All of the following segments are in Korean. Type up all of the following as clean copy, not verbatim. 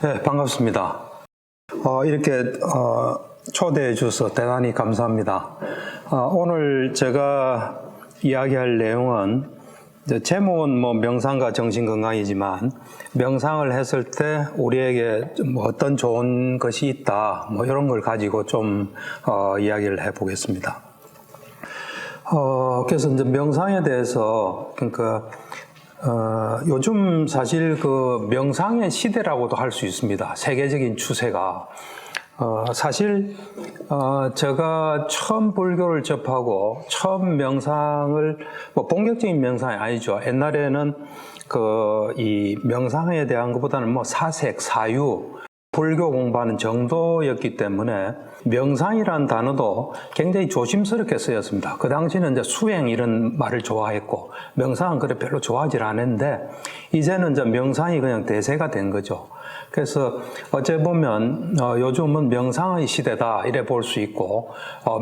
네, 반갑습니다. 이렇게 초대해 주셔서 대단히 감사합니다. 오늘 제가 이야기할 내용은 제목은 명상과 정신건강이지만 명상을 했을 때 우리에게 어떤 좋은 것이 있다 이런 걸 가지고 좀 이야기를 해보겠습니다. 그래서 이제 명상에 대해서 요즘 사실 그 명상의 시대라고도 할 수 있습니다. 세계적인 추세가. 사실, 제가 처음 불교를 접하고 처음 명상을, 본격적인 명상이 아니죠. 옛날에는 이 명상에 대한 것보다는 사색, 사유, 불교 공부하는 정도였기 때문에 명상이라는 단어도 굉장히 조심스럽게 쓰였습니다. 그 당시는 이제 수행 이런 말을 좋아했고 명상은 그래 별로 좋아하지 않았는데 이제는 이제 명상이 그냥 대세가 된 거죠. 그래서 어째 보면 요즘은 명상의 시대다 이래 볼 수 있고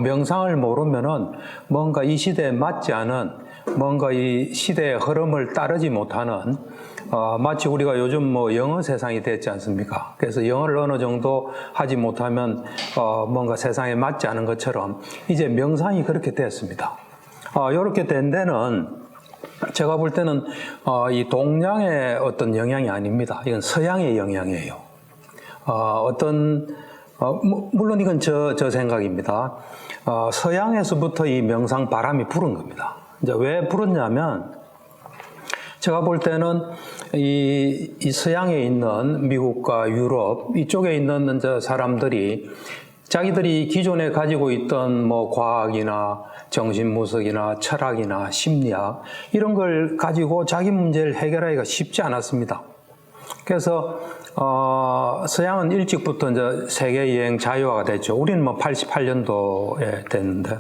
명상을 모르면은 뭔가 이 시대에 맞지 않은 뭔가 이 시대의 흐름을 따르지 못하는 마치 우리가 요즘 영어 세상이 됐지 않습니까? 그래서 영어를 어느 정도 하지 못하면 뭔가 세상에 맞지 않은 것처럼 이제 명상이 그렇게 됐습니다. 이렇게 된 데는 제가 볼 때는 이 동양의 어떤 영향이 아닙니다. 이건 서양의 영향이에요. 물론 이건 저 생각입니다. 서양에서부터 이 명상 바람이 불은 겁니다. 이제 왜 불었냐면 제가 볼 때는 이 서양에 있는 미국과 유럽 이쪽에 있는 이제 사람들이 자기들이 기존에 가지고 있던 과학이나 정신무석이나 철학이나 심리학 이런 걸 가지고 자기 문제를 해결하기가 쉽지 않았습니다. 그래서 서양은 일찍부터 이제 세계 여행 자유화가 됐죠. 우리는 88년도에 됐는데.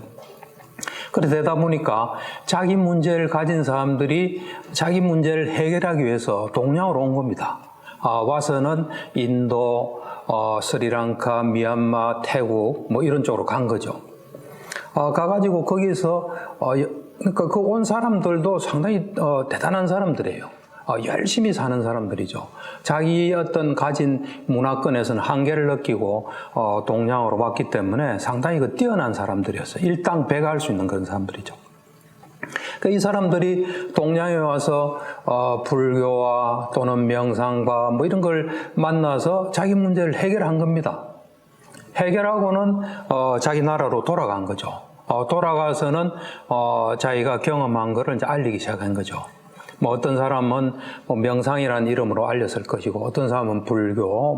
그래 되다 보니까 자기 문제를 가진 사람들이 자기 문제를 해결하기 위해서 동양으로 온 겁니다. 와서는 인도, 스리랑카, 미얀마, 태국 이런 쪽으로 간 거죠. 가가지고 거기서 그러니까 그 온 사람들도 상당히 대단한 사람들이에요. 열심히 사는 사람들이죠. 자기 어떤 가진 문화권에서는 한계를 느끼고 동양으로 왔기 때문에 상당히 뛰어난 사람들이었어요. 일당백할 수 있는 그런 사람들이죠. 이 사람들이 동양에 와서 불교와 또는 명상과 이런 걸 만나서 자기 문제를 해결한 겁니다. 해결하고는 자기 나라로 돌아간 거죠. 돌아가서는 자기가 경험한 거를 이제 알리기 시작한 거죠. 어떤 사람은 명상이라는 이름으로 알렸을 것이고 어떤 사람은 불교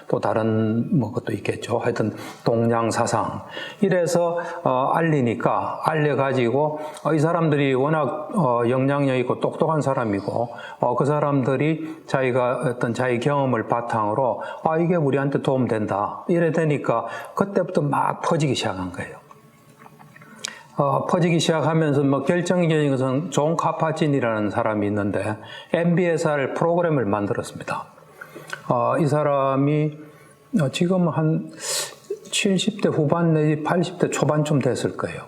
또 다른 것도 있겠죠. 하여튼 동양 사상 이래서 알리니까 알려가지고 이 사람들이 워낙 영향력 있고 똑똑한 사람이고 그 사람들이 자기가 자기 경험을 바탕으로 이게 우리한테 도움된다 이래 되니까 그때부터 막 퍼지기 시작한 거예요. 퍼지기 시작하면서 결정적인 것은 존 카파진이라는 사람이 있는데 MBSR 프로그램을 만들었습니다. 이 사람이 지금 한 70대 후반 내지 80대 초반쯤 됐을 거예요.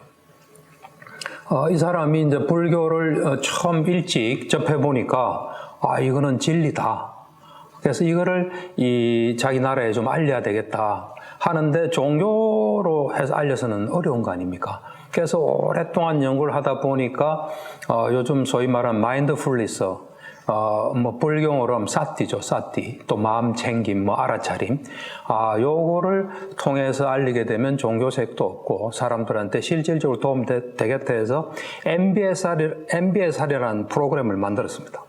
이 사람이 이제 불교를 처음 일찍 접해보니까 이거는 진리다. 그래서 이거를 자기 나라에 좀 알려야 되겠다 하는데 종교로 해서 알려서는 어려운 거 아닙니까? 그래서 오랫동안 연구를 하다 보니까 요즘 소위 말하는 마인드풀니스, 불교어로 하면 사티죠, 사티. 또 마음 챙김, 알아차림. 요거를 통해서 알리게 되면 종교색도 없고 사람들한테 실질적으로 도움되겠다 해서 MBSR이라는 프로그램을 만들었습니다.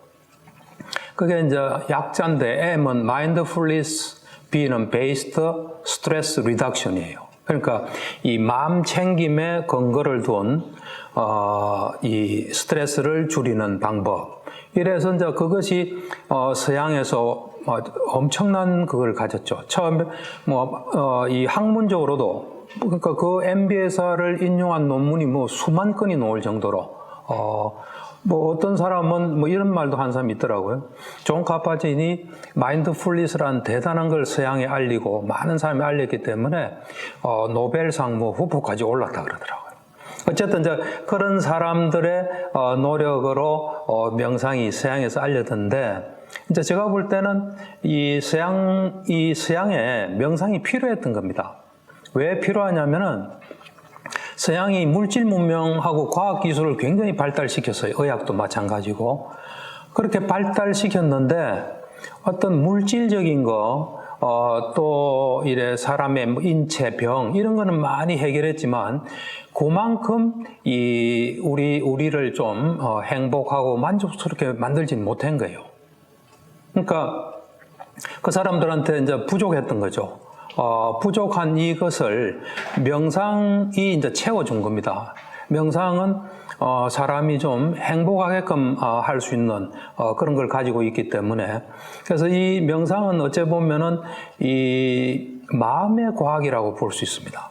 그게 이제 약자인데 M은 Mindfulness, B는 Based Stress Reduction이에요. 그러니까 이 마음 챙김에 근거를 둔 이 스트레스를 줄이는 방법. 이래서 이제 그것이 서양에서 엄청난 그걸 가졌죠. 처음에 이 학문적으로도 그러니까 그 MBSR을 인용한 논문이 수만 건이 나올 정도로 어떤 사람은 이런 말도 한 사람이 있더라고요. 존 카파진이 마인드풀니스라는 대단한 걸 서양에 알리고 많은 사람이 알렸기 때문에 노벨상 후보까지 올랐다 그러더라고요. 어쨌든 이제 그런 사람들의 노력으로 명상이 서양에서 알려졌는데 이제 제가 볼 때는 이 서양에 명상이 필요했던 겁니다. 왜 필요하냐면은 서양이 물질 문명하고 과학 기술을 굉장히 발달시켰어요. 의학도 마찬가지고. 그렇게 발달시켰는데 어떤 물질적인 거, 또 이래 사람의 인체 병 이런 거는 많이 해결했지만 그만큼 우리를 좀 행복하고 만족스럽게 만들지는 못한 거예요. 그러니까 그 사람들한테 이제 부족했던 거죠. 부족한 이것을 명상이 이제 채워준 겁니다. 명상은 사람이 좀 행복하게끔 할 수 있는 그런 걸 가지고 있기 때문에, 그래서 이 명상은 어째 보면은 이 마음의 과학이라고 볼 수 있습니다.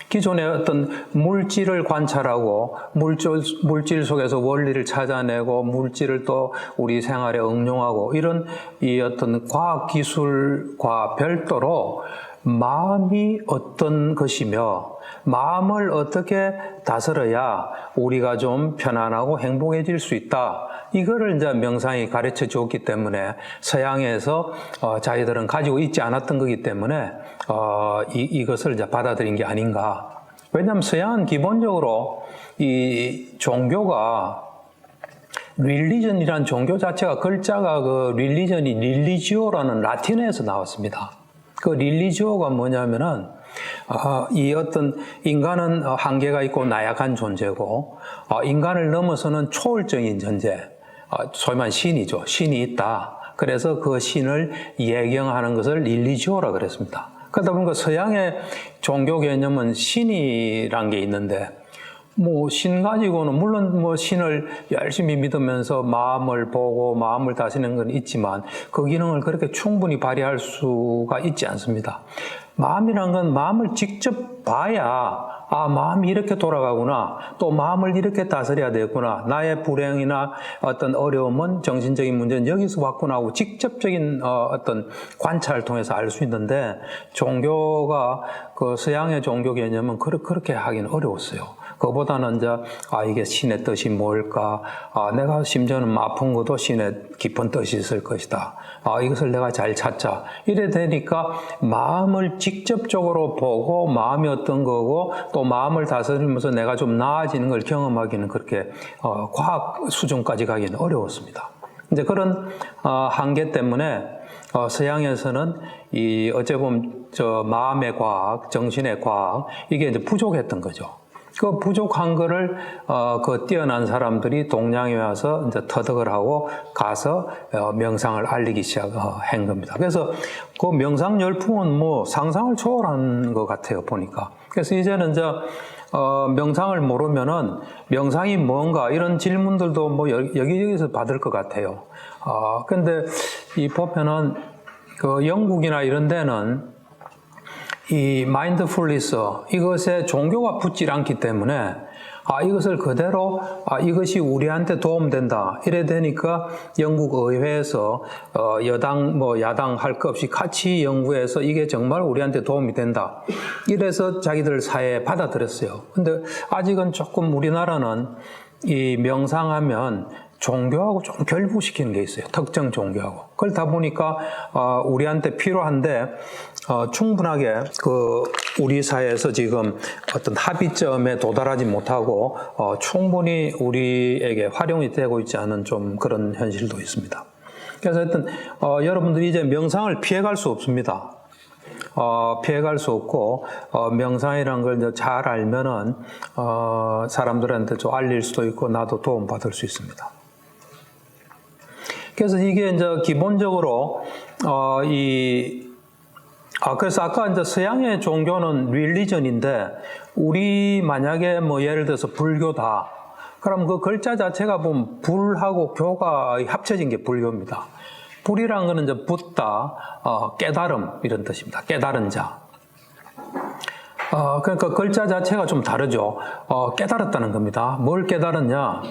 기존의 어떤 물질을 관찰하고 물질 속에서 원리를 찾아내고 물질을 또 우리 생활에 응용하고 이런 이 어떤 과학 기술과 별도로 마음이 어떤 것이며 마음을 어떻게 다스려야 우리가 좀 편안하고 행복해질 수 있다. 이거를 이제 명상이 가르쳐 줬기 때문에 서양에서 자기들은 가지고 있지 않았던 거기 때문에 이것을 이제 받아들인 게 아닌가. 왜냐하면 서양은 기본적으로 이 종교가 릴리전이란 종교 자체가 글자가 그 릴리전이 릴리지오라는 라틴어에서 나왔습니다. 그 릴리지오가 뭐냐면은 이 어떤 인간은 한계가 있고 나약한 존재고 인간을 넘어서는 초월적인 존재, 소위 말하는 신이죠. 신이 있다. 그래서 그 신을 예경하는 것을 릴리지오라 그랬습니다. 그러다 보니까 서양의 종교 개념은 신이란 게 있는데 뭐 신 가지고는 물론 뭐 신을 열심히 믿으면서 마음을 보고 마음을 다스리는 건 있지만 그 기능을 그렇게 충분히 발휘할 수가 있지 않습니다. 마음이란 건 마음을 직접 봐야 마음이 이렇게 돌아가구나. 또 마음을 이렇게 다스려야 되구나. 나의 불행이나 어떤 어려움은 정신적인 문제는 여기서 왔구나 하고 직접적인 어떤 관찰을 통해서 알 수 있는데 종교가 그 서양의 종교 개념은 그렇게 하기는 어려웠어요. 그보다는 이제 이게 신의 뜻이 뭘까? 내가 심지어는 아픈 것도 신의 깊은 뜻이 있을 것이다. 이것을 내가 잘 찾자. 이래 되니까 마음을 직접적으로 보고 마음이 어떤 거고 또 마음을 다스리면서 내가 좀 나아지는 걸 경험하기는 그렇게 과학 수준까지 가기는 어려웠습니다. 이제 그런 한계 때문에 서양에서는 어째 보면 마음의 과학, 정신의 과학 이게 이제 부족했던 거죠. 그 부족한 거를 그 뛰어난 사람들이 동양에 와서 이제 터득을 하고 가서 명상을 알리기 시작한 겁니다. 그래서 그 명상 열풍은 뭐 상상을 초월한 것 같아요, 보니까. 그래서 이제는 이제 명상을 모르면은 명상이 뭔가 이런 질문들도 뭐 여기저기서 받을 것 같아요. 근데 이 보면은 그 영국이나 이런 데는 이 마인드풀니스 이것에 종교가 붙질 않기 때문에 이것을 그대로 이것이 우리한테 도움된다 이래 되니까 영국 의회에서 여당 야당 할 것 없이 같이 연구해서 이게 정말 우리한테 도움이 된다 이래서 자기들 사회에 받아들였어요. 근데 아직은 조금 우리나라는 이 명상하면 종교하고 좀 결부시키는 게 있어요. 특정 종교하고. 그러다 보니까 우리한테 필요한데 충분하게 우리 사회에서 지금 어떤 합의점에 도달하지 못하고 충분히 우리에게 활용이 되고 있지 않은 좀 그런 현실도 있습니다. 그래서 하여튼 여러분들이 이제 명상을 피해갈 수 없습니다. 피해갈 수 없고 명상이라는 걸 잘 알면은 사람들한테 좀 알릴 수도 있고 나도 도움받을 수 있습니다. 그래서 이게 이제 기본적으로 그래서 아까 이제 서양의 종교는 릴리전인데 우리 만약에 뭐 예를 들어서 불교다. 그럼 그 글자 자체가 보면 불하고 교가 합쳐진 게 불교입니다. 불이라는 거는 이제 붓다, 깨달음 이런 뜻입니다. 깨달은 자. 그러니까 글자 자체가 좀 다르죠. 깨달았다는 겁니다. 뭘 깨달았냐?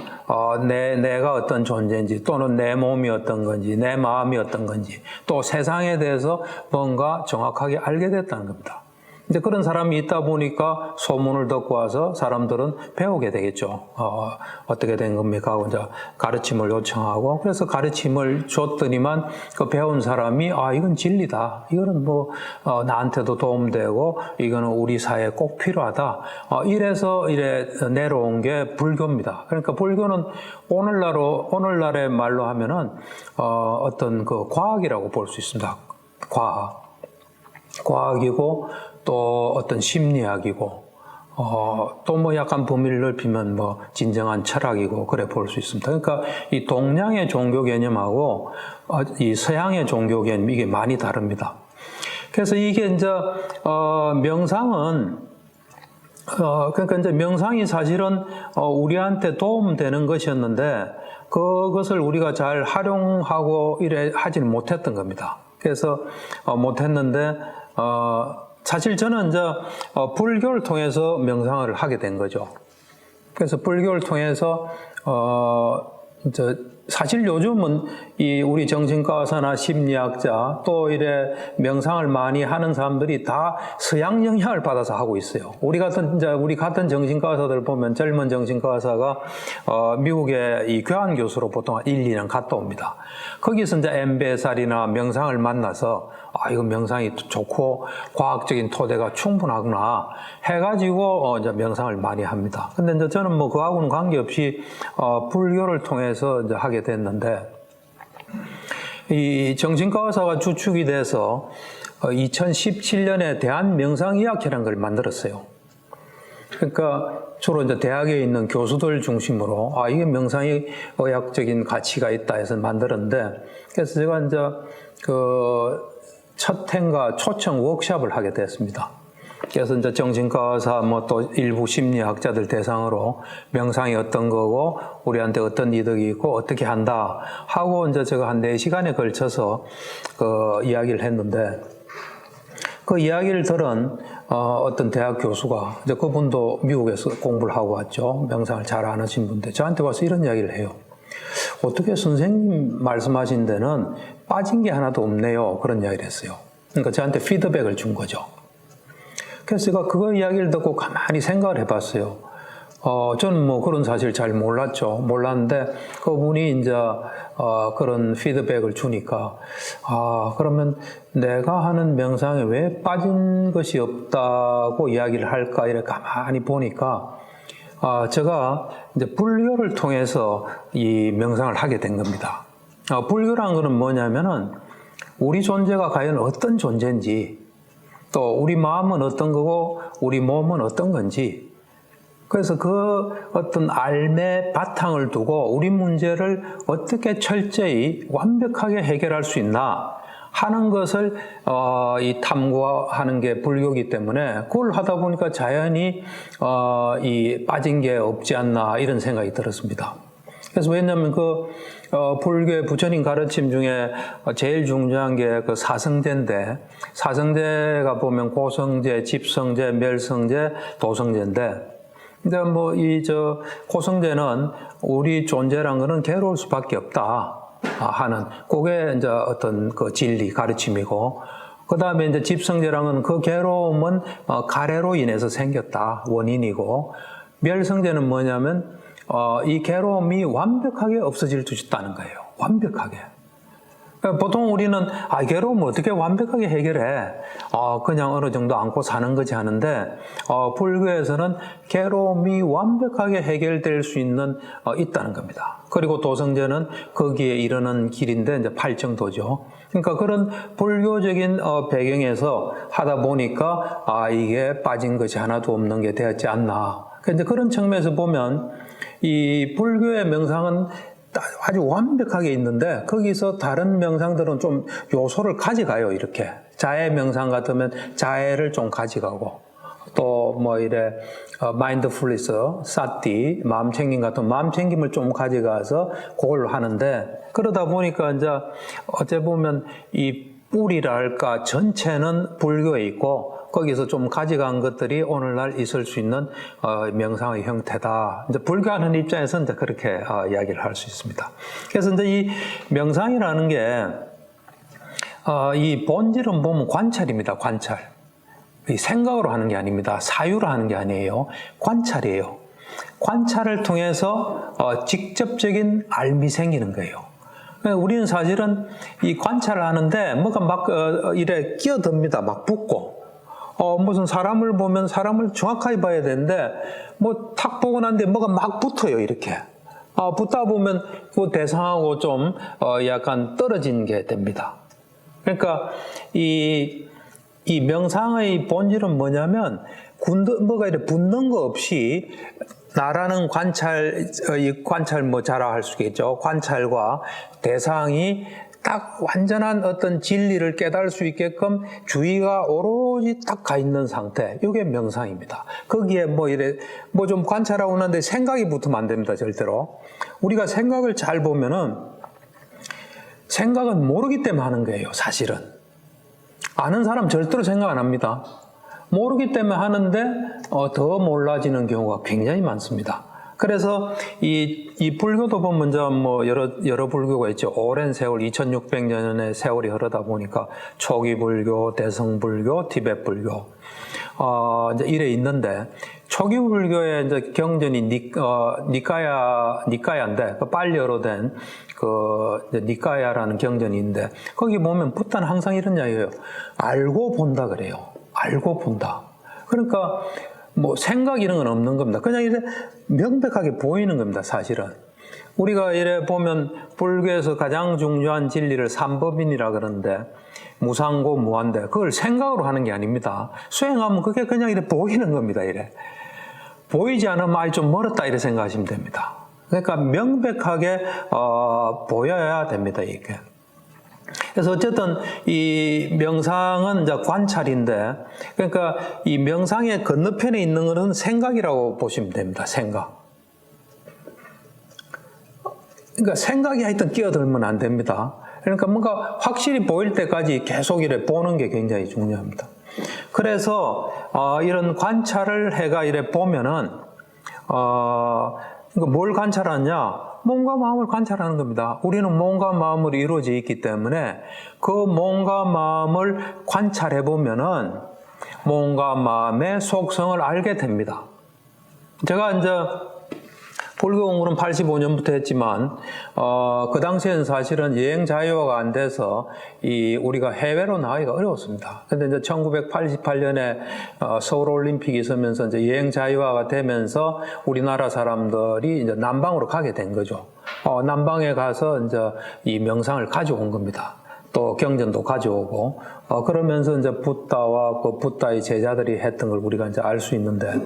내가 어떤 존재인지, 또는 내 몸이 어떤 건지, 내 마음이 어떤 건지, 또 세상에 대해서 뭔가 정확하게 알게 됐다는 겁니다. 이제 그런 사람이 있다 보니까 소문을 듣고 와서 사람들은 배우게 되겠죠. 어떻게 된 겁니까? 하고 이제 가르침을 요청하고, 그래서 가르침을 줬더니만 그 배운 사람이, 이건 진리다. 이거는 뭐, 나한테도 도움되고, 이거는 우리 사회에 꼭 필요하다. 이래서 내려온 게 불교입니다. 그러니까 불교는 오늘날의 말로 하면은, 어떤 그 과학이라고 볼 수 있습니다. 과학이고, 또 어떤 심리학이고, 또 뭐 약간 범위를 넓히면 뭐 진정한 철학이고, 그래 볼 수 있습니다. 그러니까 이 동양의 종교 개념하고 이 서양의 종교 개념, 이게 많이 다릅니다. 그래서 이게 이제, 명상은, 그러니까 이제 명상이 사실은 우리한테 도움되는 것이었는데, 그것을 우리가 잘 활용하고 이래 하지는 못했던 겁니다. 그래서 못했는데, 사실 저는 이제 불교를 통해서 명상을 하게 된 거죠. 그래서 불교를 통해서 이제 사실 요즘은 이 우리 정신과 의사나 심리학자 또 이래 명상을 많이 하는 사람들이 다 서양 영향을 받아서 하고 있어요. 우리 같은 정신과 의사들 보면 젊은 정신과 의사가 미국의 이 교환 교수로 보통 1, 2년 갔다 옵니다. 거기서 이제 MBSR이나 명상을 만나서 이거 명상이 좋고 과학적인 토대가 충분하구나 해가지고 이제 명상을 많이 합니다. 근데 이제 저는 뭐 그하고는 관계없이 불교를 통해서 이제 하게 됐는데, 이 정신과 의사가 주축이 돼서 2017년에 대한명상의학회라는 걸 만들었어요. 그러니까 주로 이제 대학에 있는 교수들 중심으로 이게 명상의 의학적인 가치가 있다 해서 만들었는데, 그래서 제가 이제 첫 해인가 초청 워크숍을 하게 됐습니다. 그래서 이제 정신과 의사 뭐 또 일부 심리학자들 대상으로 명상이 어떤 거고 우리한테 어떤 이득이 있고 어떻게 한다 하고 이제 제가 한 4시간에 걸쳐서 그 이야기를 했는데, 그 이야기를 들은 어떤 대학 교수가, 이제 그분도 미국에서 공부를 하고 왔죠. 명상을 잘 안 하신 분인데 저한테 와서 이런 이야기를 해요. 어떻게 선생님 말씀하신 데는 빠진 게 하나도 없네요. 그런 이야기를 했어요. 그러니까 저한테 피드백을 준 거죠. 그래서 제가 그거 이야기를 듣고 가만히 생각을 해봤어요. 저는 뭐 그런 사실 잘 몰랐는데 그분이 이제 그런 피드백을 주니까 그러면 내가 하는 명상에 왜 빠진 것이 없다고 이야기를 할까 이렇게 가만히 보니까 제가 이제 불교를 통해서 이 명상을 하게 된 겁니다. 불교란 것은 뭐냐면은 우리 존재가 과연 어떤 존재인지, 또 우리 마음은 어떤 거고 우리 몸은 어떤 건지, 그래서 그 어떤 알매 바탕을 두고 우리 문제를 어떻게 철저히 완벽하게 해결할 수 있나 하는 것을 이 탐구하는 게 불교이기 때문에, 그걸 하다 보니까 자연히 이 빠진 게 없지 않나 이런 생각이 들었습니다. 그래서 왜냐하면 불교의 부처님 가르침 중에 제일 중요한 게 그 사성제인데, 사성제가 보면 고성제, 집성제, 멸성제, 도성제인데, 근데 뭐 고성제는 우리 존재란 거는 괴로울 수밖에 없다 하는, 그게 이제 어떤 그 진리 가르침이고, 그 다음에 이제 집성제랑은 그 괴로움은 가래로 인해서 생겼다 원인이고, 멸성제는 뭐냐면 이 괴로움이 완벽하게 없어질 수 있다는 거예요. 완벽하게. 보통 우리는 괴로움을 어떻게 완벽하게 해결해? 그냥 어느 정도 안고 사는 거지 하는데, 불교에서는 괴로움이 완벽하게 해결될 수 있다는 겁니다. 그리고 도성제는 거기에 이르는 길인데 이제 팔정도죠. 그러니까 그런 불교적인 배경에서 하다 보니까 이게 빠진 것이 하나도 없는 게 되었지 않나. 그런데 그런 측면에서 보면 이 불교의 명상은 아주 완벽하게 있는데, 거기서 다른 명상들은 좀 요소를 가져가요. 이렇게 자해 명상 같으면 자해를 좀 가져가고, 또 뭐 이래 마인드풀리스, 사티, 마음챙김 같은 마음챙김을 좀 가져가서 그걸 하는데, 그러다 보니까 이제 어째 보면 이 뿌리랄까 전체는 불교에 있고, 거기서 좀 가져간 것들이 오늘날 있을 수 있는 명상의 형태다. 이제 불교하는 입장에서 이제 그렇게 이야기를 할 수 있습니다. 그래서 이제 이 명상이라는 게 이 본질은 보면 관찰입니다. 관찰. 이 생각으로 하는 게 아닙니다. 사유로 하는 게 아니에요. 관찰이에요. 관찰을 통해서 직접적인 알미 생기는 거예요. 우리는 사실은 이 관찰을 하는데 뭐가 막 이래 끼어듭니다. 막 붙고. 무슨 사람을 보면 사람을 정확하게 봐야 되는데 뭐 탁 보고 난데 뭐가 막 붙어요. 이렇게. 붙다 보면 그 대상하고 좀 약간 떨어진 게 됩니다. 그러니까 이 명상의 본질은 뭐냐면 뭐가 이렇게 붙는 거 없이 나라는 관찰 뭐 자라 할 수 있겠죠. 관찰과 대상이 딱 완전한 어떤 진리를 깨달을 수 있게끔 주의가 오로지 딱 가 있는 상태. 이게 명상입니다. 거기에 뭐 좀 관찰하고 있는데 생각이 붙으면 안 됩니다. 절대로. 우리가 생각을 잘 보면은 생각은 모르기 때문에 하는 거예요. 사실은. 아는 사람 절대로 생각 안 합니다. 모르기 때문에 하는데 더 몰라지는 경우가 굉장히 많습니다. 그래서 이 불교도 보면 뭐 여러 불교가 있죠. 오랜 세월 2600년의 세월이 흐르다 보니까 초기 불교, 대성 불교, 티베트 불교 이제 이래 있는데 초기 불교의 이제 경전이 니까야인데 빨리어로 된 니까야라는 경전이 있는데 거기 보면 부타는 항상 이런 이야기예요. 알고 본다 그래요. 알고 본다. 그러니까 뭐 생각 이런 건 없는 겁니다. 그냥 이래 명백하게 보이는 겁니다. 사실은. 우리가 이래 보면 불교에서 가장 중요한 진리를 삼법인이라 그러는데 무상고 무한대 그걸 생각으로 하는 게 아닙니다. 수행하면 그게 그냥 이래 보이는 겁니다. 이래. 보이지 않으면 좀 멀었다 이렇게 생각하시면 됩니다. 그러니까 명백하게 보여야 됩니다. 이게. 그래서 어쨌든 이 명상은 이제 관찰인데, 그러니까 이 명상의 건너편에 있는 것은 생각이라고 보시면 됩니다. 생각. 그러니까 생각이 하여튼 끼어들면 안 됩니다. 그러니까 뭔가 확실히 보일 때까지 계속 이래 보는 게 굉장히 중요합니다. 그래서 이런 관찰을 해가 이래 보면은 뭘 관찰하냐? 몸과 마음을 관찰하는 겁니다. 우리는 몸과 마음으로 이루어져 있기 때문에 그 몸과 마음을 관찰해 보면은 몸과 마음의 속성을 알게 됩니다. 제가 이제 불교 공부는 85년부터 했지만 그 당시에는 사실은 여행 자유화가 안 돼서 우리가 해외로 나가기가 어려웠습니다. 근데 이제 1988년에 서울 올림픽이 있으면서 이제 여행 자유화가 되면서 우리나라 사람들이 이제 남방으로 가게 된 거죠. 남방에 가서 이제 이 명상을 가져온 겁니다. 또 경전도 가져오고 그러면서 이제 붓다와 그 붓다의 제자들이 했던 걸 우리가 이제 알 수 있는데,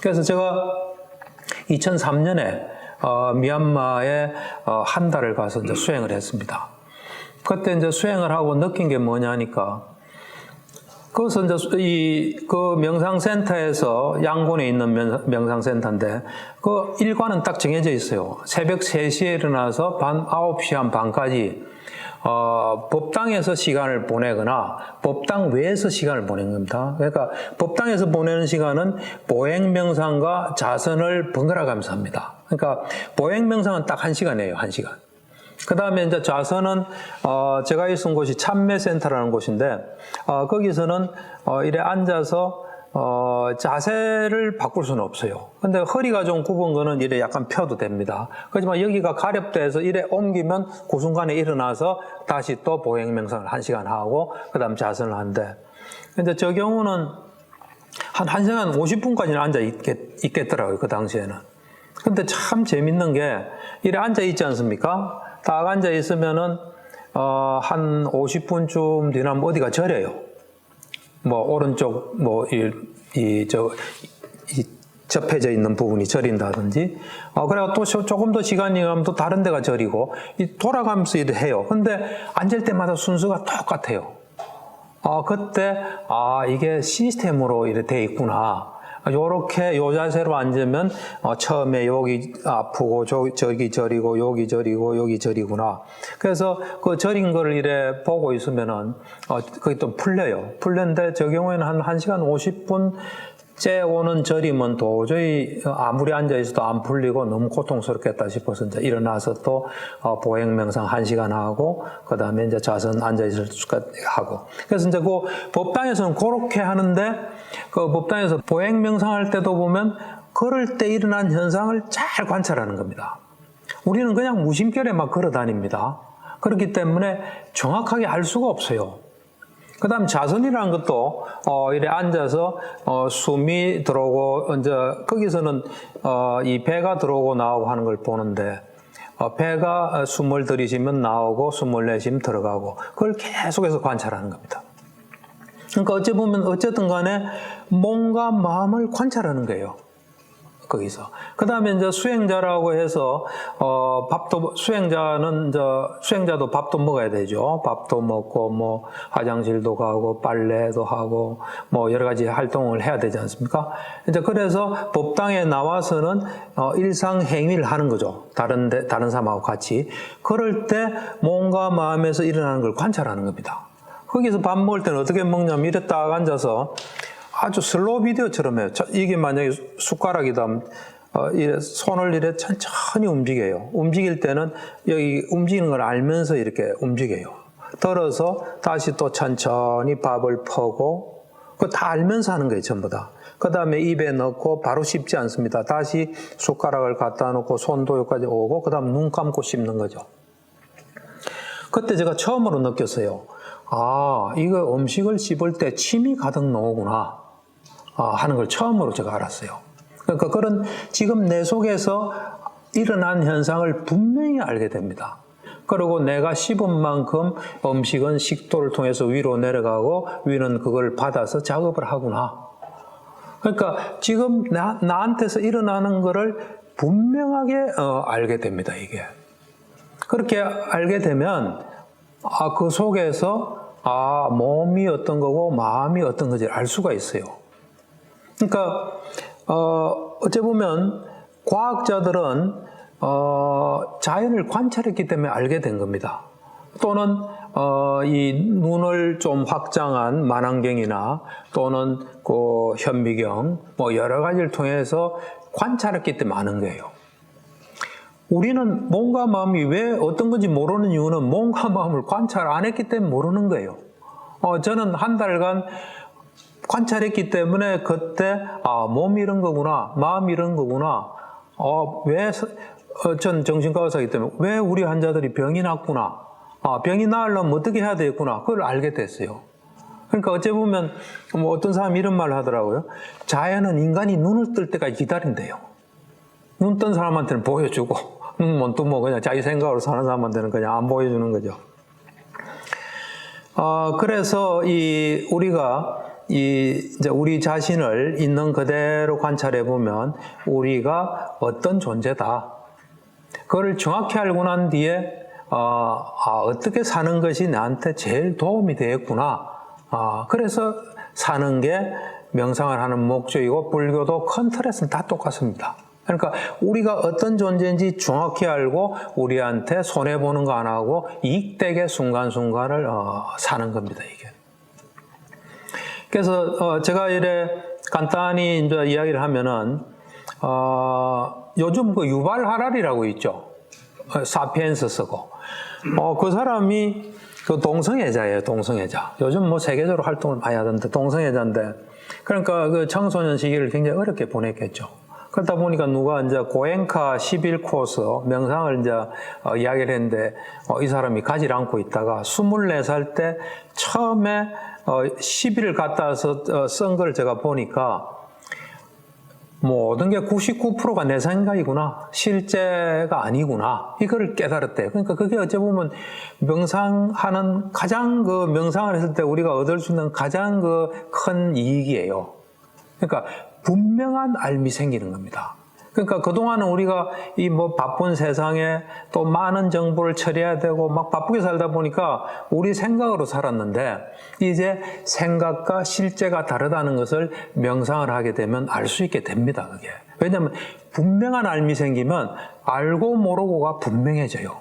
그래서 제가 2003년에 미얀마에 한 달을 가서 이제 수행을 했습니다. 그때 이제 수행을 하고 느낀 게 뭐냐니까, 그것은 이제 그 명상센터에서 양곤에 있는 명상센터인데 그 일과는 딱 정해져 있어요. 새벽 3시에 일어나서 밤 9시 한 반까지 법당에서 시간을 보내거나 법당 외에서 시간을 보낸 겁니다. 그러니까 법당에서 보내는 시간은 보행명상과 자선을 번갈아 가면서 합니다. 그러니까 보행명상은 딱 1시간이에요. 1시간. 그 다음에 이제 자선은 제가 있은 곳이 참매센터라는 곳인데 거기서는 이래 앉아서 자세를 바꿀 수는 없어요. 근데 허리가 좀 굽은 거는 이래 약간 펴도 됩니다. 그렇지만 여기가 가렵돼서 이래 옮기면 그 순간에 일어나서 다시 또 보행명상을 1시간 하고 그 다음 자선을 하는데, 근데 저 경우는 한 1시간 50분까지는 앉아 있겠더라고요. 그 당시에는. 근데 참 재밌는 게 이래 앉아 있지 않습니까? 딱 앉아 있으면은 한 50분쯤 지나면 어디가 저려요. 뭐 오른쪽 접해져 있는 부분이 저린다든지, 그래가 또 조금 더 시간이 가면 또 다른 데가 저리고 돌아가면서 일을 해요. 근데 앉을 때마다 순서가 똑같아요. 그때 이게 시스템으로 이렇게 돼 있구나. 요렇게 요 자세로 앉으면 처음에 여기 아프고 저기 저리고 여기 저리고 여기 저리구나. 그래서 그 저린 거를 이래 보고 있으면은 그게 또 풀려요. 풀렸는데 저 경우에는 한 1시간 50분 오는 저림은 도저히 아무리 앉아있어도 안 풀리고 너무 고통스럽겠다 싶어서 이제 일어나서 또 보행 명상 1시간 하고, 그 다음에 이제 좌선 앉아있을 수까지 하고. 그래서 이제 그 법당에서는 그렇게 하는데, 그 법당에서 보행 명상할 때도 보면 걸을 때 일어난 현상을 잘 관찰하는 겁니다. 우리는 그냥 무심결에 막 걸어 다닙니다. 그렇기 때문에 정확하게 알 수가 없어요. 그 다음 자선이라는 것도, 이래 앉아서, 숨이 들어오고, 이제, 거기서는, 이 배가 들어오고 나오고 하는 걸 보는데, 배가 숨을 들이쉬면 나오고, 숨을 내쉬면 들어가고, 그걸 계속해서 관찰하는 겁니다. 그러니까 어찌 보면, 어쨌든 간에 몸과 마음을 관찰하는 거예요. 거기서. 그 다음에 이제 수행자라고 해서, 수행자도 밥도 먹어야 되죠. 밥도 먹고, 뭐, 화장실도 가고, 빨래도 하고, 뭐, 여러 가지 활동을 해야 되지 않습니까? 이제 그래서 법당에 나와서는, 일상 행위를 하는 거죠. 다른 사람하고 같이. 그럴 때 몸과 마음에서 일어나는 걸 관찰하는 겁니다. 거기서 밥 먹을 때는 어떻게 먹냐면, 이래 딱 앉아서, 아주 슬로우 비디오처럼 해요. 이게 만약에 숟가락이다, 이래 손을 이래 천천히 움직여요. 움직일 때는 여기 움직이는 걸 알면서 이렇게 움직여요. 들어서 다시 또 천천히 밥을 퍼고, 그거 다 알면서 하는 거예요, 전부 다. 그 다음에 입에 넣고 바로 씹지 않습니다. 다시 숟가락을 갖다 놓고 손도 여기까지 오고, 그 다음 눈 감고 씹는 거죠. 그때 제가 처음으로 느꼈어요. 아, 이거 음식을 씹을 때 침이 가득 나오구나. 하는 걸 처음으로 제가 알았어요. 그러니까 그런 지금 내 속에서 일어난 현상을 분명히 알게 됩니다. 그리고 내가 씹은 만큼 음식은 식도를 통해서 위로 내려가고 위는 그걸 받아서 작업을 하구나. 그러니까 지금 나한테서 일어나는 거를 분명하게 알게 됩니다, 이게. 그렇게 알게 되면 그 속에서 몸이 어떤 거고 마음이 어떤 건지 알 수가 있어요. 그러니까 어째 보면 과학자들은 자연을 관찰했기 때문에 알게 된 겁니다. 또는 이 눈을 좀 확장한 만안경이나 또는 그 현미경 뭐 여러 가지를 통해서 관찰했기 때문에 아는 거예요. 우리는 몸과 마음이 왜 어떤 건지 모르는 이유는 몸과 마음을 관찰 안 했기 때문에 모르는 거예요. 저는 한 달간 관찰했기 때문에 그때 몸이 이런 거구나, 마음이 이런 거구나. 전 정신과 의사이기 때문에 왜 우리 환자들이 병이 났구나. 병이 나으려면 어떻게 해야 되겠구나. 그걸 알게 됐어요. 그러니까 어째 보면 뭐 어떤 사람이 이런 말을 하더라고요. 자연은 인간이 눈을 뜰 때까지 기다린대요. 눈 뜬 사람한테는 보여주고 눈 못 뜨면 그냥 자기 생각으로 사는 사람한테는 그냥 안 보여주는 거죠. 그래서 우리가 이제 우리 자신을 있는 그대로 관찰해 보면 우리가 어떤 존재다. 그걸 정확히 알고 난 뒤에 어떻게 사는 것이 나한테 제일 도움이 되겠구나. 그래서 사는 게 명상을 하는 목적이고 불교도 큰 틀에서는 다 똑같습니다. 그러니까 우리가 어떤 존재인지 정확히 알고 우리한테 손해보는 거 안 하고 이익되게 순간순간을 사는 겁니다, 이게. 그래서 제가 이래 간단히 이제 이야기를 하면은 요즘 그 유발 하랄이라고 있죠. 사피엔스 쓰고 그 사람이 그 동성애자예요, 동성애자. 요즘 뭐 세계적으로 활동을 많이 하던데 동성애자인데 그러니까 그 청소년 시기를 굉장히 어렵게 보냈겠죠. 그러다 보니까 누가 이제 고행카 11 코스 명상을 이제 이야기를 했는데 이 사람이 가지를 않고 있다가 24살 때 처음에 10일을 갖다 와서 쓴 걸 제가 보니까 모든 게 99%가 내 생각이구나. 실제가 아니구나. 이거를 깨달았대요. 그러니까 그게 어찌 보면 명상하는 가장 명상을 했을 때 우리가 얻을 수 있는 가장 큰 이익이에요. 그러니까 분명한 알미 생기는 겁니다. 그러니까 그동안은 우리가 이 바쁜 세상에 또 많은 정보를 처리해야 되고 막 바쁘게 살다 보니까 우리 생각으로 살았는데 이제 생각과 실제가 다르다는 것을 명상을 하게 되면 알 수 있게 됩니다, 그게. 왜냐하면 분명한 알미 생기면 알고 모르고가 분명해져요.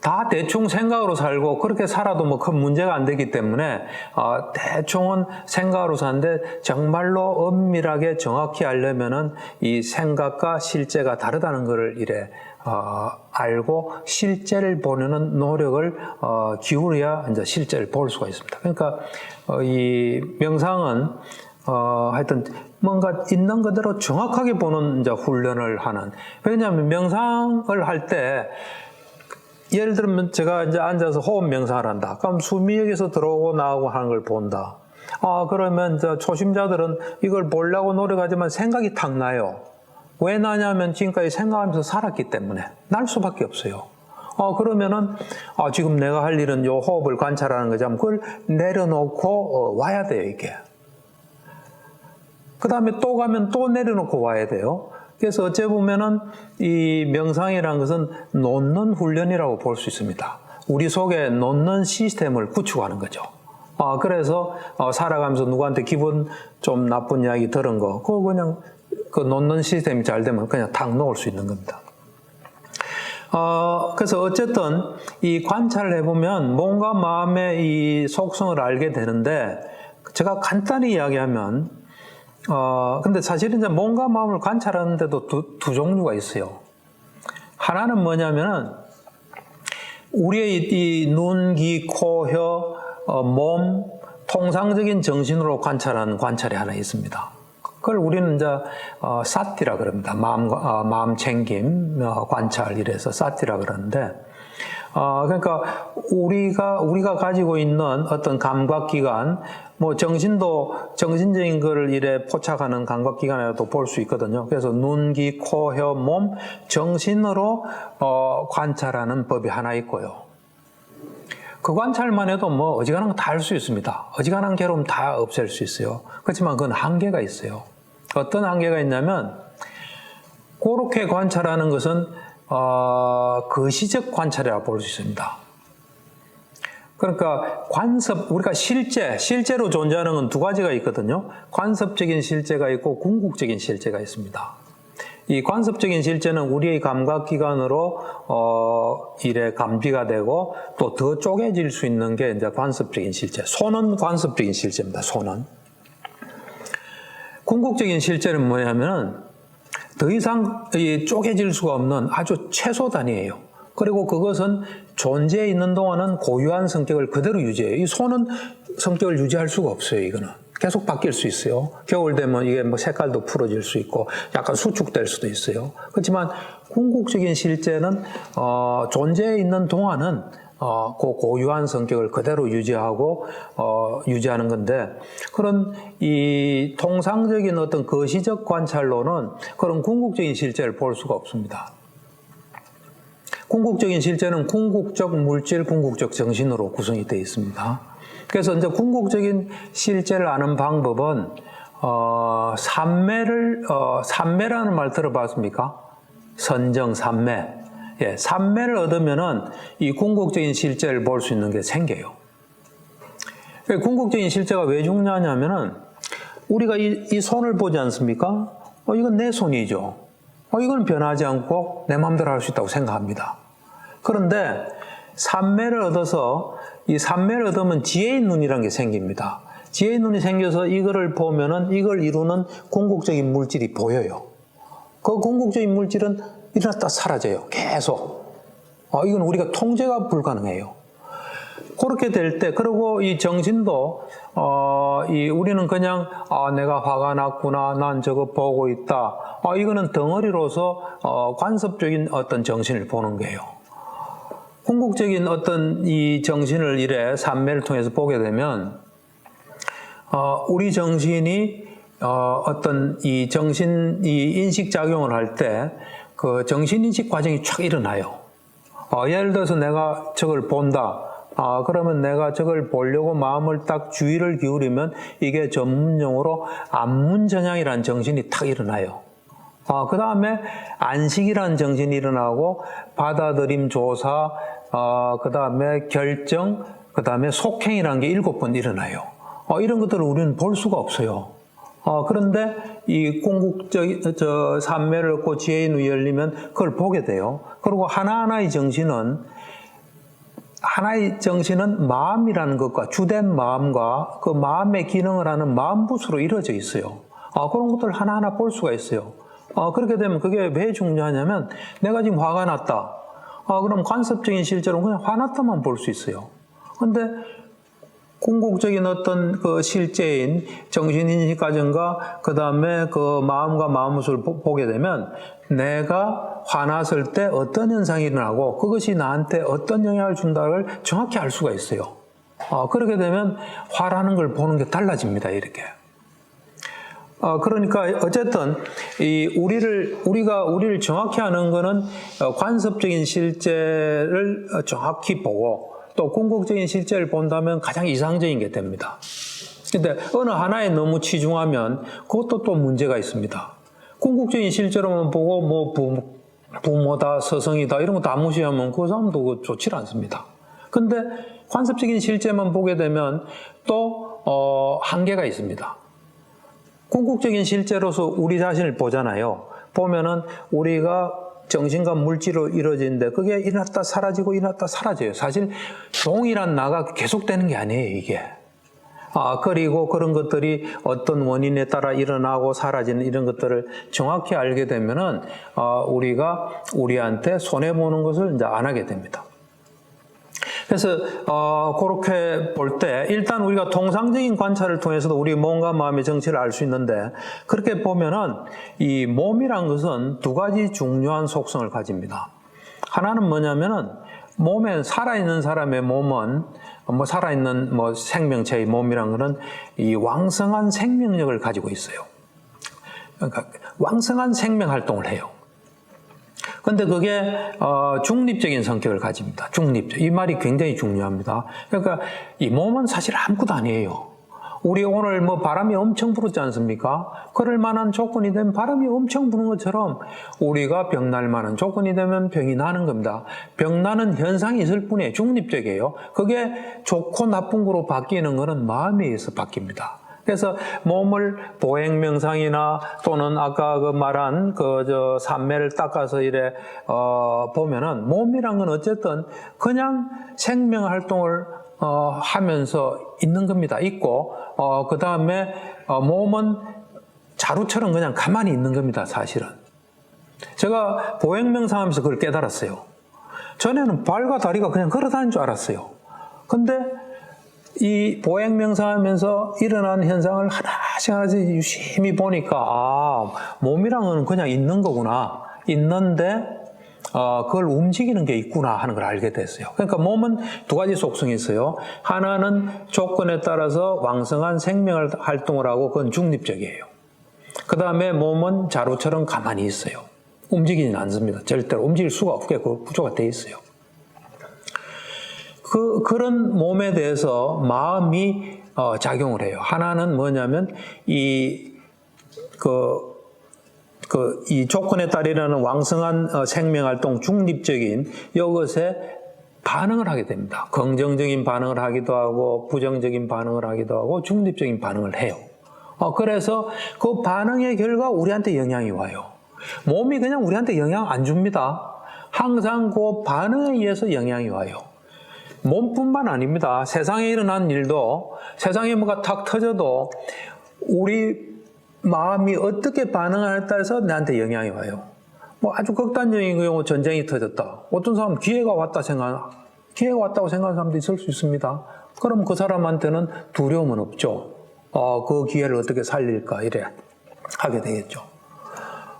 다 대충 생각으로 살고 그렇게 살아도 뭐 큰 문제가 안 되기 때문에 대충은 생각으로 사는데 정말로 엄밀하게 정확히 알려면은 이 생각과 실제가 다르다는 것을 이래 알고 실제를 보려는 노력을 기울여야 이제 실제를 볼 수가 있습니다. 그러니까 이 명상은 하여튼 뭔가 있는 그대로 정확하게 보는 이제 훈련을 하는. 왜냐하면 명상을 할 때 예를 들면 제가 이제 앉아서 호흡 명상을 한다. 그럼 숨이 여기서 들어오고 나오고 하는 걸 본다. 그러면 이제 초심자들은 이걸 보려고 노력하지만 생각이 탁 나요. 왜 나냐면 지금까지 생각하면서 살았기 때문에 날 수밖에 없어요. 그러면은 지금 내가 할 일은 요 호흡을 관찰하는 거지만 그걸 내려놓고 와야 돼요, 이게. 그 다음에 또 가면 또 내려놓고 와야 돼요. 그래서 어째 보면은 이 명상이라는 것은 놓는 훈련이라고 볼 수 있습니다. 우리 속에 놓는 시스템을 구축하는 거죠. 그래서 살아가면서 누구한테 기분 좀 나쁜 이야기 들은 거, 그거 그냥 그 놓는 시스템이 잘 되면 그냥 탁 놓을 수 있는 겁니다. 그래서 어쨌든 이 관찰을 해보면 뭔가 마음의 이 속성을 알게 되는데 제가 간단히 이야기하면 근데 사실은 이제 몸과 마음을 관찰하는데도 두 종류가 있어요. 하나는 뭐냐면은 우리의 이 눈, 귀, 코, 혀, 몸, 통상적인 정신으로 관찰하는 관찰이 하나 있습니다. 그걸 우리는 이제 사티라 그럽니다. 마음 챙김 관찰 이래서 사티라 그러는데 그러니까 우리가 가지고 있는 어떤 감각기관, 뭐 정신적인 걸 이래 포착하는 감각기관이라도 볼 수 있거든요. 그래서 눈, 귀, 코, 혀, 몸, 정신으로 관찰하는 법이 하나 있고요. 그 관찰만 해도 뭐 어지간한 거 다 할 수 있습니다. 어지간한 괴로움 다 없앨 수 있어요. 그렇지만 그건 한계가 있어요. 어떤 한계가 있냐면 그렇게 관찰하는 것은 거시적 관찰이라고 볼 수 있습니다. 그러니까 우리가 실제로 존재하는 건 두 가지가 있거든요. 관습적인 실제가 있고 궁극적인 실제가 있습니다. 이 관습적인 실제는 우리의 감각기관으로 이래 감지가 되고 또 더 쪼개질 수 있는 게 이제 관습적인 실제. 손은 관습적인 실제입니다. 손은. 궁극적인 실제는 뭐냐면은 더 이상 쪼개질 수가 없는 아주 최소 단위예요. 그리고 그것은 존재해 있는 동안은 고유한 성격을 그대로 유지해요. 이 손은 성격을 유지할 수가 없어요, 이거는. 계속 바뀔 수 있어요. 겨울 되면 이게 뭐 색깔도 풀어질 수 있고 약간 수축될 수도 있어요. 그렇지만 궁극적인 실제는 존재해 있는 동안은 그 고유한 성격을 그대로 유지하는 건데 그런 이 통상적인 어떤 거시적 관찰로는 그런 궁극적인 실제를 볼 수가 없습니다. 궁극적인 실제는 궁극적 물질, 궁극적 정신으로 구성이 되어 있습니다. 그래서 이제 궁극적인 실제를 아는 방법은 삼매라는 말 들어봤습니까? 선정, 삼매. 예, 삼매를 얻으면은 이 궁극적인 실제를 볼 수 있는 게 생겨요. 궁극적인 실제가 왜 중요하냐면은 우리가 이 손을 보지 않습니까? 이건 내 손이죠. 이건 변하지 않고 내 마음대로 할 수 있다고 생각합니다. 그런데 삼매를 얻어서 이 삼매를 얻으면 지혜의 눈이라는 게 생깁니다. 지혜의 눈이 생겨서 이거를 보면은 이걸 이루는 궁극적인 물질이 보여요. 그 궁극적인 물질은 일어났다 사라져요. 계속. 이건 우리가 통제가 불가능해요. 그렇게 될 때, 그리고 이 정신도, 우리는 그냥, 내가 화가 났구나, 난 저거 보고 있다. 이거는 덩어리로서, 관습적인 어떤 정신을 보는 거예요. 궁극적인 어떤 이 정신을 이래 삼매를 통해서 보게 되면, 우리 정신이, 어떤 이 인식작용을 할 때, 그 정신인식 과정이 촥 일어나요. 예를 들어서 내가 저걸 본다. 그러면 내가 저걸 보려고 마음을 딱 주의를 기울이면 이게 전문용어로 안문전향이라는 정신이 탁 일어나요. 그 다음에 안식이라는 정신이 일어나고 받아들임 조사, 그 다음에 결정, 그 다음에 속행이라는 게 7번 일어나요. 이런 것들을 우리는 볼 수가 없어요. 그런데 이 삼매를 얻고 지혜의 눈이 열리면 그걸 보게 돼요. 그리고 하나하나의 정신은 하나의 정신은 마음이라는 것과 주된 마음과 그 마음의 기능을 하는 마음붓으로 이루어져 있어요. 그런 것들 하나하나 볼 수가 있어요. 그렇게 되면 그게 왜 중요하냐면 내가 지금 화가 났다. 그럼 관습적인 실제로 그냥 화났다만 볼 수 있어요. 근데 궁극적인 어떤 그 실제인 정신인식 과정과 그 다음에 그 마음과 마음을 보게 되면 내가 화났을 때 어떤 현상이 일어나고 그것이 나한테 어떤 영향을 준다를 정확히 알 수가 있어요. 그렇게 되면 화라는 걸 보는 게 달라집니다. 이렇게. 그러니까 어쨌든 우리가 우리를 정확히 아는 거는 관습적인 실제를 정확히 보고 또 궁극적인 실제를 본다면 가장 이상적인 게 됩니다. 근데 어느 하나에 너무 치중하면 그것도 또 문제가 있습니다. 궁극적인 실제로만 보고 뭐 부모다, 서성이다 이런 거 다 무시하면 그 사람도 좋지 않습니다. 근데 관습적인 실제만 보게 되면 또 한계가 있습니다. 궁극적인 실제로서 우리 자신을 보잖아요. 보면은 우리가 정신과 물질로 이루어지는데 그게 일어났다 사라지고 일어났다 사라져요. 사실 동일한 나가 계속되는 게 아니에요, 이게. 그리고 그런 것들이 어떤 원인에 따라 일어나고 사라지는 이런 것들을 정확히 알게 되면은 우리가 우리한테 손해보는 것을 이제 안 하게 됩니다. 그래서 그렇게 볼 때 일단 우리가 통상적인 관찰을 통해서도 우리 몸과 마음의 정체를 알 수 있는데 그렇게 보면은 이 몸이란 것은 두 가지 중요한 속성을 가집니다. 하나는 뭐냐면은 몸에 살아있는 사람의 몸은 살아있는 생명체의 몸이란 것은 이 왕성한 생명력을 가지고 있어요. 그러니까 왕성한 생명 활동을 해요. 근데 그게 중립적인 성격을 가집니다. 중립적. 이 말이 굉장히 중요합니다. 그러니까 이 몸은 사실 아무것도 아니에요. 우리 오늘 바람이 엄청 불었지 않습니까? 그럴 만한 조건이 되면 바람이 엄청 부는 것처럼 우리가 병날 만한 조건이 되면 병이 나는 겁니다. 병나는 현상이 있을 뿐이에요. 중립적이에요. 그게 좋고 나쁜 거로 바뀌는 거는 마음에 의해서 바뀝니다. 그래서 몸을 보행명상이나 또는 아까 말한 산매를 닦아서 이래 보면은 몸이란 건 어쨌든 그냥 생명 활동을 하면서 있는 겁니다. 있고 그 다음에 몸은 자루처럼 그냥 가만히 있는 겁니다. 사실은. 제가 보행명상하면서 그걸 깨달았어요. 전에는 발과 다리가 그냥 걸어다니는 줄 알았어요. 근데 이 보행명상하면서 일어나는 현상을 하나씩 유심히 보니까 몸이란 건 그냥 있는 거구나. 있는데 그걸 움직이는 게 있구나 하는 걸 알게 됐어요. 그러니까 몸은 두 가지 속성이 있어요. 하나는 조건에 따라서 왕성한 생명 활동을 하고 그건 중립적이에요. 그 다음에 몸은 자루처럼 가만히 있어요. 움직이지는 않습니다. 절대로 움직일 수가 없게 그 구조가 되어 있어요. 그런 몸에 대해서 마음이 작용을 해요. 하나는 뭐냐면 이 조건에 따르는 왕성한 생명활동, 중립적인 이것에 반응을 하게 됩니다. 긍정적인 반응을 하기도 하고 부정적인 반응을 하기도 하고 중립적인 반응을 해요. 그래서 그 반응의 결과 우리한테 영향이 와요. 몸이 그냥 우리한테 영향 안 줍니다. 항상 그 반응에 의해서 영향이 와요. 몸뿐만 아닙니다. 세상에 일어난 일도 세상에 뭐가 탁 터져도 우리 마음이 어떻게 반응하냐에 따라서 나한테 영향이 와요. 아주 극단적인 경우 전쟁이 터졌다. 어떤 사람은 기회가 왔다고 생각하는 사람도 있을 수 있습니다. 그럼 그 사람한테는 두려움은 없죠. 그 기회를 어떻게 살릴까 이래 하게 되겠죠.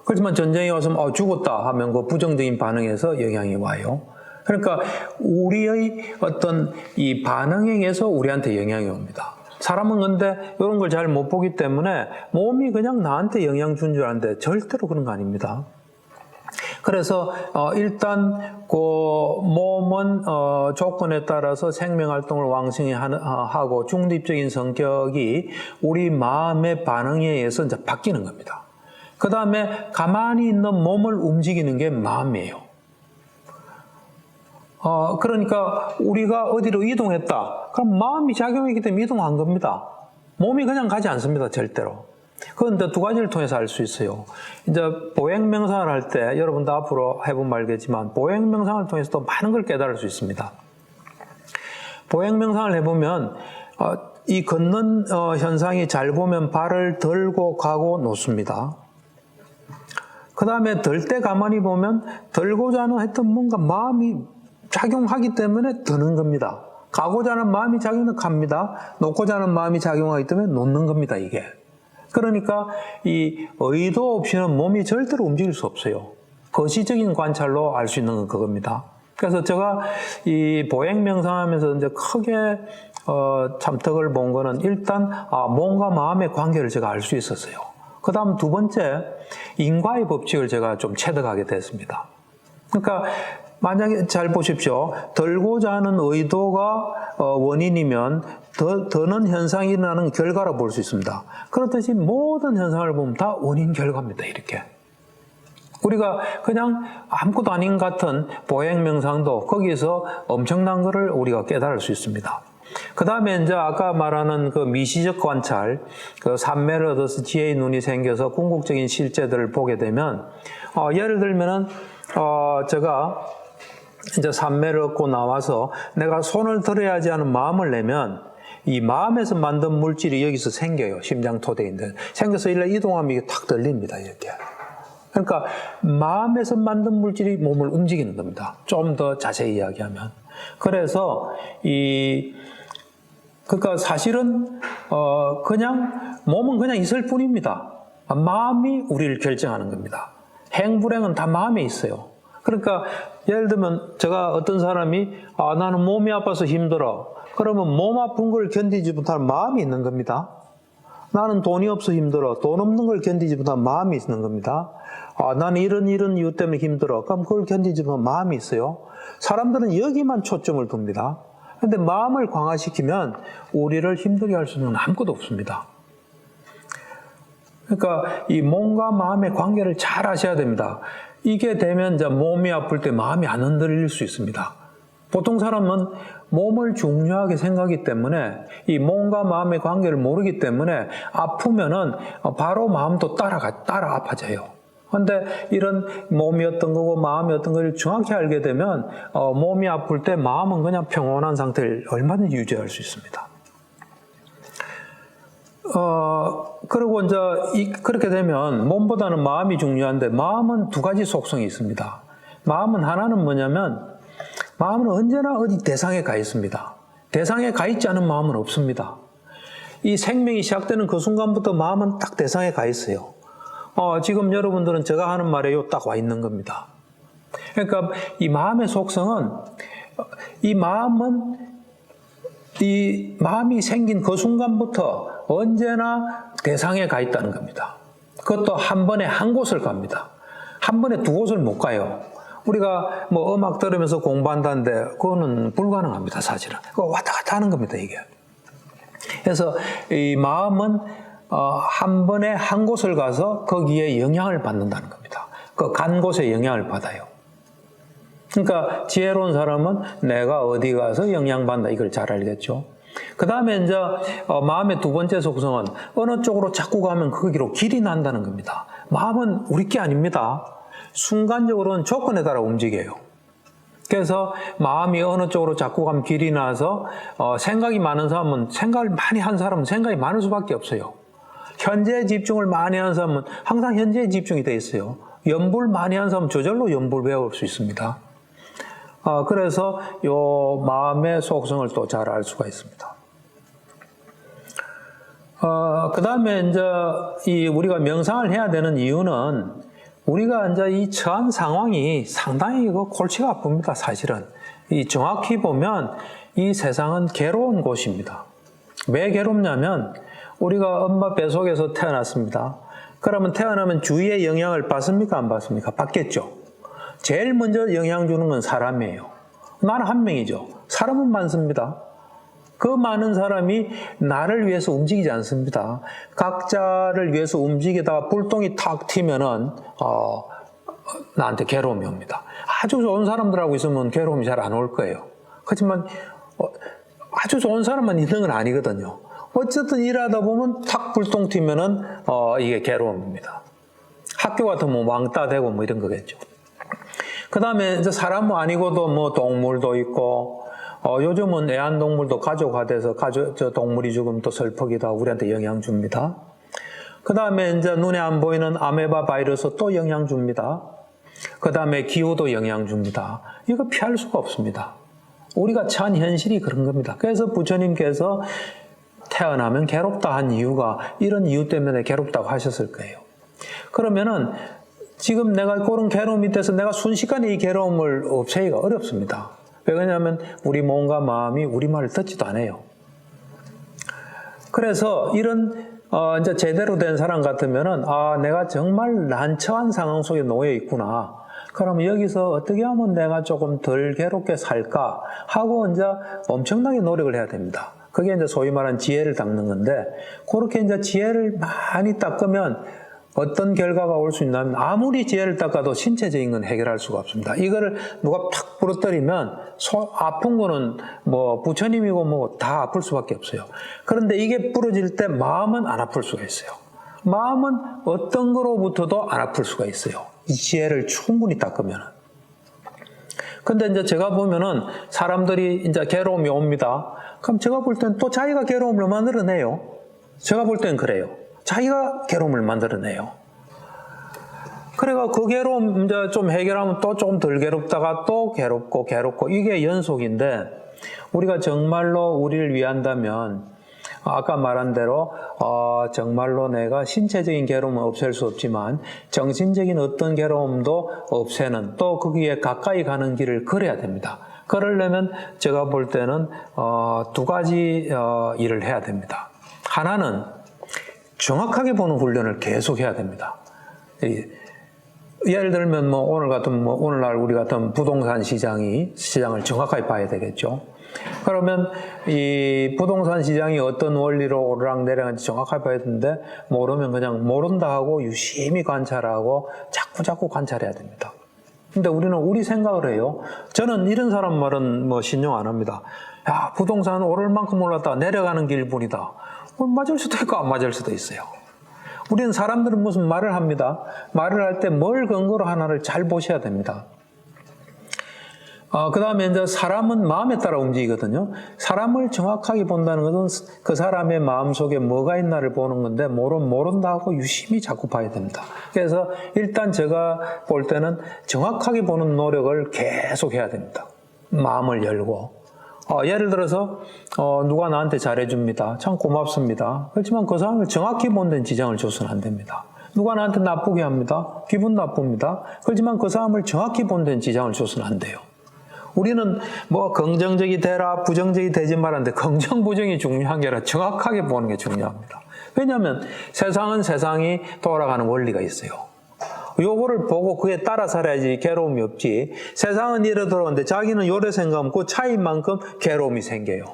그렇지만 전쟁이 와서 죽었다 하면 그 부정적인 반응에서 영향이 와요. 그러니까 우리의 어떤 이 반응에 의해서 우리한테 영향이 옵니다. 사람은 근데 이런 걸 잘 못 보기 때문에 몸이 그냥 나한테 영향 준 줄 아는데 절대로 그런 거 아닙니다. 그래서 일단 그 몸은 조건에 따라서 생명활동을 왕성히 하고 중립적인 성격이 우리 마음의 반응에 의해서 이제 바뀌는 겁니다. 그 다음에 가만히 있는 몸을 움직이는 게 마음이에요. 그러니까 우리가 어디로 이동했다. 그럼 마음이 작용했기 때문에 이동한 겁니다. 몸이 그냥 가지 않습니다. 절대로. 그런데 두 가지를 통해서 알 수 있어요. 이제 보행명상을 할 때 여러분도 앞으로 해보면 알겠지만 보행명상을 통해서도 많은 걸 깨달을 수 있습니다. 보행 명상을 해보면 이 걷는 현상이 잘 보면 발을 들고 가고 놓습니다. 그 다음에 들 때 가만히 보면 들고자 하는 했던 뭔가 마음이 작용하기 때문에 드는 겁니다. 가고자 하는 마음이 작용하면 갑니다. 놓고자 하는 마음이 작용하기 때문에 놓는 겁니다, 이게. 그러니까 이 의도 없이는 몸이 절대로 움직일 수 없어요. 거시적인 관찰로 알 수 있는 건 그겁니다. 그래서 제가 이 보행 명상하면서 이제 크게 참석을 본 거는 일단 몸과 마음의 관계를 제가 알 수 있었어요. 그 다음 두 번째, 인과의 법칙을 제가 좀 체득하게 됐습니다. 그러니까 만약에 잘 보십시오. 들고자 하는 의도가 원인이면 드는 현상이 일어나는 결과로 볼 수 있습니다. 그렇듯이 모든 현상을 보면 다 원인 결과입니다. 이렇게. 우리가 그냥 아무것도 아닌 같은 보행 명상도 거기서 엄청난 것을 우리가 깨달을 수 있습니다. 그 다음에 이제 아까 말하는 그 미시적 관찰, 그 삼매를 얻어서 지혜의 눈이 생겨서 궁극적인 실제들을 보게 되면, 예를 들면은, 제가 이제 삼매를 얻고 나와서 내가 손을 들어야지 하는 마음을 내면 이 마음에서 만든 물질이 여기서 생겨요. 심장토대인데. 생겨서 일로 이동하면 이게 탁 들립니다. 이렇게. 그러니까 마음에서 만든 물질이 몸을 움직이는 겁니다. 좀 더 자세히 이야기하면. 그래서 그러니까 사실은 그냥 몸은 그냥 있을 뿐입니다. 마음이 우리를 결정하는 겁니다. 행불행은 다 마음에 있어요. 그러니까 예를 들면 제가 어떤 사람이 나는 몸이 아파서 힘들어. 그러면 몸 아픈 걸 견디지 못하는 마음이 있는 겁니다. 나는 돈이 없어 힘들어. 돈 없는 걸 견디지 못하는 마음이 있는 겁니다. 나는 이런 이유 때문에 힘들어. 그럼 그걸 견디지 못하는 마음이 있어요. 사람들은 여기만 초점을 둡니다. 그런데 마음을 강화시키면 우리를 힘들게 할 수 있는 건 아무것도 없습니다. 그러니까 이 몸과 마음의 관계를 잘 아셔야 됩니다. 이게 되면 이제 몸이 아플 때 마음이 안 흔들릴 수 있습니다. 보통 사람은 몸을 중요하게 생각하기 때문에 이 몸과 마음의 관계를 모르기 때문에 아프면은 바로 마음도 따라 아파져요. 그런데 이런 몸이 어떤 거고 마음이 어떤 걸 정확히 알게 되면 몸이 아플 때 마음은 그냥 평온한 상태를 얼마든지 유지할 수 있습니다. 그리고 이제 그렇게 되면 몸보다는 마음이 중요한데 마음은 두 가지 속성이 있습니다. 마음은 하나는 뭐냐면 마음은 언제나 어디 대상에 가 있습니다. 대상에 가 있지 않은 마음은 없습니다. 이 생명이 시작되는 그 순간부터 마음은 딱 대상에 가 있어요. 지금 여러분들은 제가 하는 말에 딱 와 있는 겁니다. 그러니까 이 마음의 속성은 이 마음이 생긴 그 순간부터 언제나 대상에 가 있다는 겁니다. 그것도 한 번에 한 곳을 갑니다. 한 번에 두 곳을 못 가요. 우리가 뭐 음악 들으면서 공부한다는데 그거는 불가능합니다, 사실은. 그거 왔다 갔다 하는 겁니다, 이게. 그래서 이 마음은 한 번에 한 곳을 가서 거기에 영향을 받는다는 겁니다. 그 간 곳에 영향을 받아요. 그러니까 지혜로운 사람은 내가 어디 가서 영향받는다 이걸 잘 알겠죠. 그 다음에 이제 마음의 두 번째 속성은 어느 쪽으로 자꾸 가면 거기로 길이 난다는 겁니다. 마음은 우리 게 아닙니다. 순간적으로는 조건에 따라 움직여요. 그래서 마음이 어느 쪽으로 자꾸 가면 길이 나서 생각이 많은 사람은 생각을 많이 한 사람은 생각이 많을 수밖에 없어요. 현재에 집중을 많이 하는 사람은 항상 현재에 집중이 돼 있어요. 연불 많이 하는 사람은 저절로 연불 배울 수 있습니다. 그래서 요 마음의 속성을 또 잘 알 수가 있습니다. 그 다음에 이제 우리가 명상을 해야 되는 이유는 우리가 이제 이 처한 상황이 상당히 골치가 아픕니다, 사실은. 정확히 보면 이 세상은 괴로운 곳입니다. 왜 괴롭냐면 우리가 엄마 뱃속에서 태어났습니다. 그러면 태어나면 주위의 영향을 받습니까? 안 받습니까? 받겠죠. 제일 먼저 영향 주는 건 사람이에요. 나는 한 명이죠. 사람은 많습니다. 그 많은 사람이 나를 위해서 움직이지 않습니다. 각자를 위해서 움직이다가 불똥이 탁 튀면은 나한테 괴로움이 옵니다. 아주 좋은 사람들하고 있으면 괴로움이 잘 안 올 거예요. 그렇지만 아주 좋은 사람만 있는 건 아니거든요. 어쨌든 일하다 보면 탁 불똥 튀면은 이게 괴로움입니다. 학교 같으면 왕따 되고 뭐 이런 거겠죠. 그 다음에 이제 사람 아니고도 뭐 동물도 있고 요즘은 애완동물도 가족화돼서 동물이 죽으면 또 슬프기도 하고 우리한테 영향 줍니다. 그 다음에 이제 눈에 안 보이는 아메바 바이러스 또 영향 줍니다. 그 다음에 기후도 영향 줍니다. 이거 피할 수가 없습니다. 우리가 처한 현실이 그런 겁니다. 그래서 부처님께서 태어나면 괴롭다 한 이유가 이런 이유 때문에 괴롭다고 하셨을 거예요. 그러면은 지금 내가 그런 괴로움이 돼서 내가 순식간에 이 괴로움을 없애기가 어렵습니다. 왜냐하면 우리 몸과 마음이 우리 말을 듣지도 않아요. 그래서 이런 이제 제대로 된 사람 같으면은 내가 정말 난처한 상황 속에 놓여 있구나. 그럼 여기서 어떻게 하면 내가 조금 덜 괴롭게 살까 하고 이제 엄청나게 노력을 해야 됩니다. 그게 이제 소위 말하는 지혜를 닦는 건데, 그렇게 이제 지혜를 많이 닦으면 어떤 결과가 올 수 있냐면, 아무리 지혜를 닦아도 신체적인 건 해결할 수가 없습니다. 이거를 누가 팍 부러뜨리면 아픈 거는 뭐 부처님이고 뭐 다 아플 수밖에 없어요. 그런데 이게 부러질 때 마음은 안 아플 수가 있어요. 마음은 어떤 거로부터도 안 아플 수가 있어요. 이 지혜를 충분히 닦으면은. 근데 이제 제가 보면은 사람들이 이제 괴로움이 옵니다. 그럼 제가 볼 땐 또 자기가 괴로움을 만들어내요. 제가 볼 땐 그래요. 자기가 괴로움을 만들어내요. 그래가 그 괴로움 이제 좀 해결하면 또 조금 덜 괴롭다가 또 괴롭고 이게 연속인데, 우리가 정말로 우리를 위한다면 아까 말한 대로 정말로 내가 신체적인 괴로움은 없앨 수 없지만 정신적인 어떤 괴로움도 없애는, 또 거기에 가까이 가는 길을 걸어야 됩니다. 그러려면 제가 볼 때는 두 가지 일을 해야 됩니다. 하나는 정확하게 보는 훈련을 계속 해야 됩니다. 예를 들면 뭐 오늘날 우리 같은 부동산 시장을 정확하게 봐야 되겠죠. 그러면 이 부동산 시장이 어떤 원리로 오르락내리락한지 정확하게 봐야 되는데, 모르면 그냥 모른다 하고 유심히 관찰하고 자꾸 관찰해야 됩니다. 근데 우리는 우리 생각을 해요. 저는 이런 사람 말은 뭐 신용 안 합니다. 야, 부동산 오를 만큼 올랐다, 내려가는 길뿐이다. 맞을 수도 있고 안 맞을 수도 있어요. 우리는 사람들은 무슨 말을 합니다. 말을 할 때 뭘 근거로 하나를 잘 보셔야 됩니다. 그 다음에 이제 사람은 마음에 따라 움직이거든요. 사람을 정확하게 본다는 것은 그 사람의 마음 속에 뭐가 있나를 보는 건데, 모른다 하고 유심히 자꾸 봐야 됩니다. 그래서 일단 제가 볼 때는 정확하게 보는 노력을 계속 해야 됩니다. 마음을 열고. 예를 들어서 누가 나한테 잘해줍니다. 참 고맙습니다. 그렇지만 그 사람을 정확히 본 데는 지장을 줘서는 안 됩니다. 누가 나한테 나쁘게 합니다. 기분 나쁩니다. 그렇지만 그 사람을 정확히 본 데는 지장을 줘서는 안 돼요. 우리는 뭐 긍정적이 되라, 부정적이 되지 말았는데, 긍정, 부정이 중요한 게 아니라 정확하게 보는 게 중요합니다. 왜냐하면 세상은 세상이 돌아가는 원리가 있어요. 요거를 보고 그에 따라 살아야지 괴로움이 없지. 세상은 이래 돌아오는데 자기는 요래 생각하면 그 차이인 만큼 괴로움이 생겨요.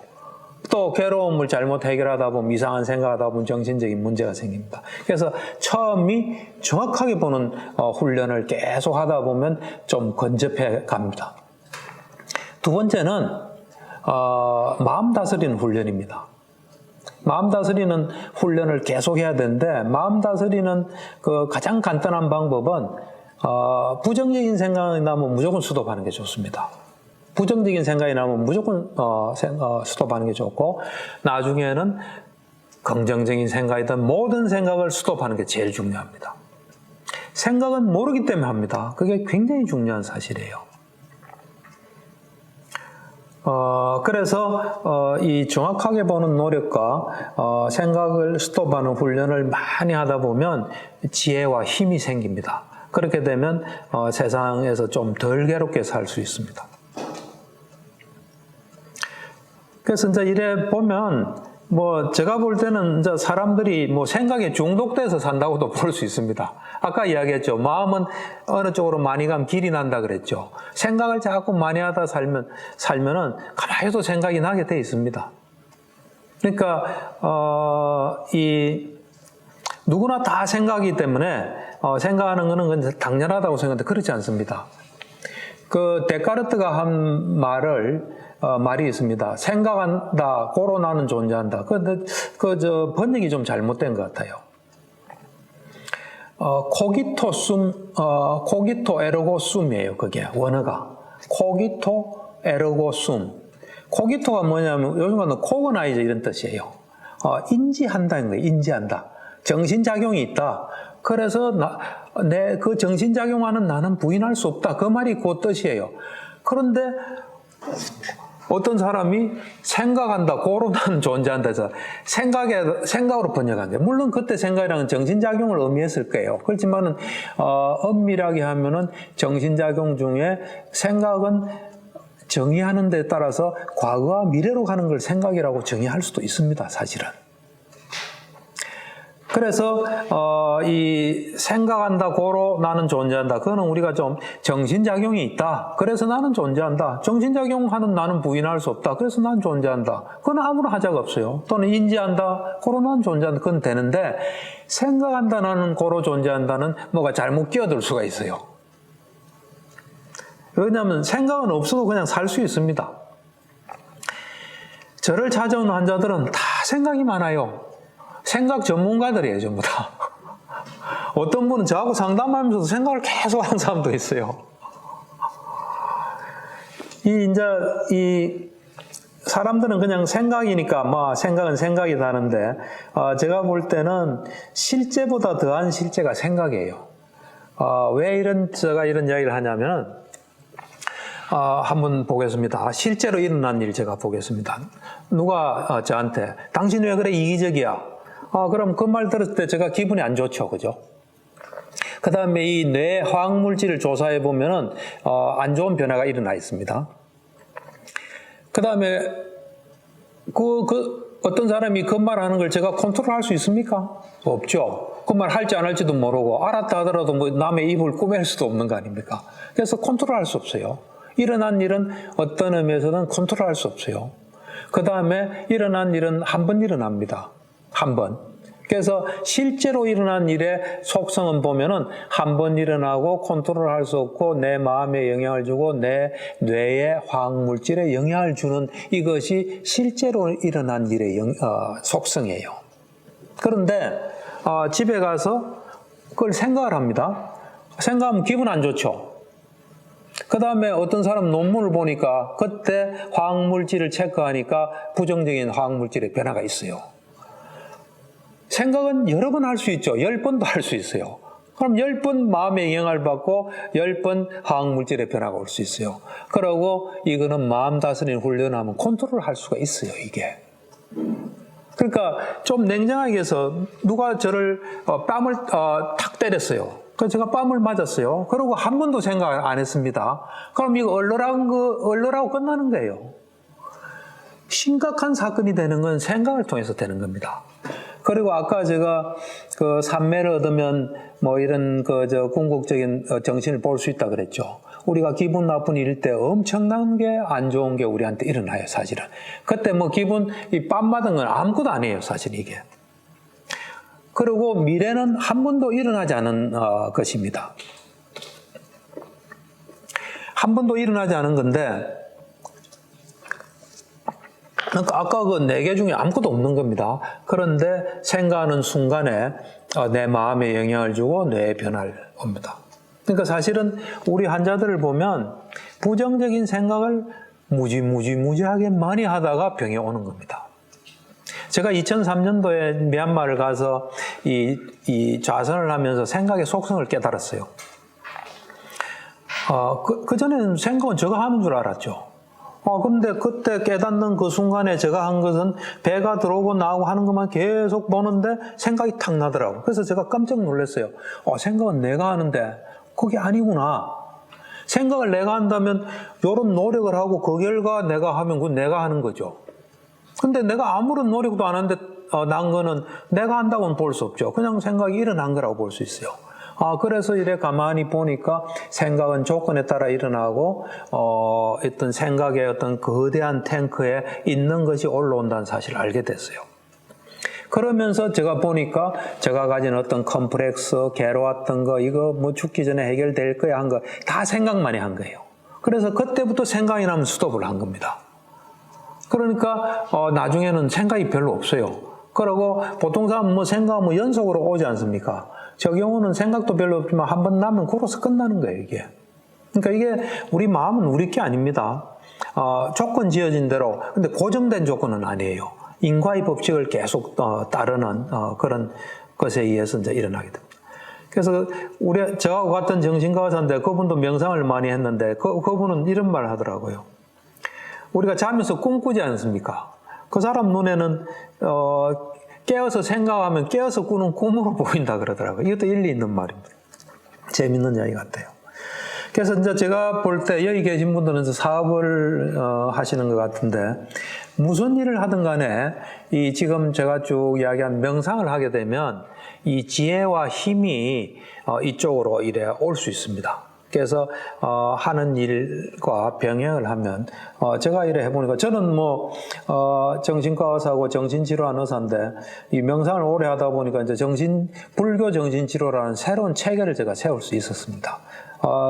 또 괴로움을 잘못 해결하다 보면, 이상한 생각하다 보면 정신적인 문제가 생깁니다. 그래서 처음이 정확하게 보는 훈련을 계속 하다 보면 좀 건접해 갑니다. 두 번째는 마음 다스리는 훈련입니다. 마음 다스리는 훈련을 계속 해야 되는데, 마음 다스리는 그 가장 간단한 방법은 부정적인 생각이 나면 무조건 스톱하는 게 좋습니다. 부정적인 생각이 나면 무조건 스톱하는 게 좋고, 나중에는 긍정적인 생각이든 모든 생각을 스톱하는 게 제일 중요합니다. 생각은 모르기 때문에 합니다. 그게 굉장히 중요한 사실이에요. 그래서 이 정확하게 보는 노력과 생각을 스톱하는 훈련을 많이 하다 보면 지혜와 힘이 생깁니다. 그렇게 되면 세상에서 좀 덜 괴롭게 살 수 있습니다. 그래서 이제 이래 보면 뭐 제가 볼 때는 이제 사람들이 뭐 생각에 중독돼서 산다고도 볼 수 있습니다. 아까 이야기했죠. 마음은 어느 쪽으로 많이 가면 길이 난다 그랬죠. 생각을 자꾸 많이 하다 살면은 가만히 도 생각이 나게 돼 있습니다. 그러니까 누구나 다 생각이기 때문에 생각하는 거는 당연하다고 생각하는데 그렇지 않습니다. 그 데카르트가 한 말이 있습니다. 생각한다, 고로 나는 존재한다. 근데 번역이 좀 잘못된 것 같아요. 코기토 에르고 숨이에요. 그게 원어가 코기토 에르고 숨. 코기토가 뭐냐면 요즘 같은 코그나이저 이런 뜻이에요. 인지한다는 거예요. 인지한다. 정신작용이 있다. 그래서 내 그 정신작용하는 나는 부인할 수 없다. 그 말이 그 뜻이에요. 그런데 어떤 사람이 생각한다, 고로 나는 존재한다 해서 생각으로 번역한 게, 물론 그때 생각이라는 정신작용을 의미했을 거예요. 그렇지만은, 엄밀하게 하면은 정신작용 중에 생각은 정의하는 데 따라서 과거와 미래로 가는 걸 생각이라고 정의할 수도 있습니다, 사실은. 그래서 이 생각한다, 고로 나는 존재한다. 그거는 우리가 좀 정신작용이 있다. 그래서 나는 존재한다. 정신작용하는 나는 부인할 수 없다. 그래서 나는 존재한다. 그건 아무런 하자가 없어요. 또는 인지한다, 고로 나는 존재한다. 그건 되는데 생각한다, 나는 고로 존재한다는 뭐가 잘못 끼어들 수가 있어요. 왜냐하면 생각은 없어도 그냥 살 수 있습니다. 저를 찾아오는 환자들은 다 생각이 많아요. 생각 전문가들이에요, 전부 다. 어떤 분은 저하고 상담하면서도 생각을 계속 하는 사람도 있어요. 이 사람들은 그냥 생각이니까, 생각은 생각이다는데, 제가 볼 때는 실제보다 더한 실제가 생각이에요. 왜 제가 이런 이야기를 하냐면, 한번 보겠습니다. 실제로 일어난 일 제가 보겠습니다. 누가 저한테, 당신 왜 그래 이기적이야? 그럼 그 말 들었을 때 제가 기분이 안 좋죠. 그죠? 그 다음에 이 뇌 화학물질을 조사해 보면은, 안 좋은 변화가 일어나 있습니다. 그 다음에, 어떤 사람이 그 말 하는 걸 제가 컨트롤 할 수 있습니까? 없죠. 그 말 할지 안 할지도 모르고, 알았다 하더라도 뭐 남의 입을 꾸밀 수도 없는 거 아닙니까? 그래서 컨트롤 할 수 없어요. 일어난 일은 어떤 의미에서는 컨트롤 할 수 없어요. 그 다음에 일어난 일은 한 번 일어납니다. 한 번. 그래서 실제로 일어난 일의 속성은 보면은 한 번 일어나고 컨트롤 할 수 없고 내 마음에 영향을 주고 내 뇌의 화학물질에 영향을 주는 이것이 실제로 일어난 일의 속성이에요. 그런데 집에 가서 그걸 생각을 합니다. 생각하면 기분 안 좋죠. 그 다음에 어떤 사람 논문을 보니까 그때 화학물질을 체크하니까 부정적인 화학물질의 변화가 있어요. 생각은 여러 번 할 수 있죠. 10번도 할 수 있어요. 그럼 10번 마음의 영향을 받고 10번 화학물질의 변화가 올 수 있어요. 그러고 이거는 마음 다스리는 훈련하면 컨트롤 할 수가 있어요, 이게. 그러니까 좀 냉정하게 해서 누가 저를 뺨을 탁 때렸어요. 그래서 제가 뺨을 맞았어요. 그리고 한 번도 생각 안 했습니다. 그럼 이거 얼얼하고 끝나는 거예요. 심각한 사건이 되는 건 생각을 통해서 되는 겁니다. 그리고 아까 제가 그 삼매를 얻으면 뭐 이런 궁극적인 정신을 볼 수 있다 그랬죠. 우리가 기분 나쁜 일 때 엄청난 게 안 좋은 게 우리한테 일어나요, 사실은. 그때 뭐 이 뺨 맞은 건 아무것도 아니에요, 사실 이게. 그리고 미래는 한 번도 일어나지 않은 것입니다. 한 번도 일어나지 않은 건데, 그러니까 아까 그 4개 중에 아무것도 없는 겁니다. 그런데 생각하는 순간에 내 마음에 영향을 주고 뇌의 변화를 옵니다. 그러니까 사실은 우리 환자들을 보면 부정적인 생각을 무지하게 많이 하다가 병에 오는 겁니다. 제가 2003년도에 미얀마를 가서 이 좌선을 하면서 생각의 속성을 깨달았어요. 그전에는 생각은 제가 하는 줄 알았죠. 근데 그때 깨닫는 그 순간에 제가 한 것은 배가 들어오고 나오고 하는 것만 계속 보는데 생각이 탁 나더라고요. 그래서 제가 깜짝 놀랐어요. 생각은 내가 하는데 그게 아니구나. 생각을 내가 한다면 이런 노력을 하고 그 결과 내가 하면 그건 내가 하는 거죠. 근데 내가 아무런 노력도 안 하는데 난 거는 내가 한다고는 볼 수 없죠. 그냥 생각이 일어난 거라고 볼 수 있어요. 그래서 이래 가만히 보니까 생각은 조건에 따라 일어나고, 어떤 생각의 어떤 거대한 탱크에 있는 것이 올라온다는 사실을 알게 됐어요. 그러면서 제가 보니까 제가 가진 어떤 컴플렉스, 괴로웠던 거, 이거 뭐 죽기 전에 해결될 거야 한 거, 다 생각만이 한 거예요. 그래서 그때부터 생각이 나면 스톱을 한 겁니다. 그러니까, 나중에는 생각이 별로 없어요. 그러고 보통 사람은 뭐 생각하면 연속으로 오지 않습니까? 저 경우는 생각도 별로 없지만 한 번 나면 걸어서 끝나는 거예요, 이게. 그러니까 이게 우리 마음은 우리 게 아닙니다. 조건 지어진 대로, 근데 고정된 조건은 아니에요. 인과의 법칙을 계속 따르는 그런 것에 의해서 이제 일어나게 됩니다. 그래서 저하고 같은 정신과 의사인데 그분도 명상을 많이 했는데 그분은 이런 말을 하더라고요. 우리가 자면서 꿈꾸지 않습니까? 그 사람 눈에는 깨어서 생각하면 깨어서 꾸는 꿈으로 보인다 그러더라고요. 이것도 일리 있는 말입니다. 재밌는 이야기 같아요. 그래서 이제 제가 볼 때 여기 계신 분들은 사업을 하시는 것 같은데 무슨 일을 하든 간에 이 지금 제가 쭉 이야기한 명상을 하게 되면 이 지혜와 힘이 이쪽으로 이래 올 수 있습니다. 그래서 하는 일과 병행을 하면 제가 이래 해보니까 저는 뭐 정신과 의사고 정신치료한 의사인데 이 명상을 오래 하다 보니까 이제 불교 정신치료라는 새로운 체계를 제가 세울 수 있었습니다.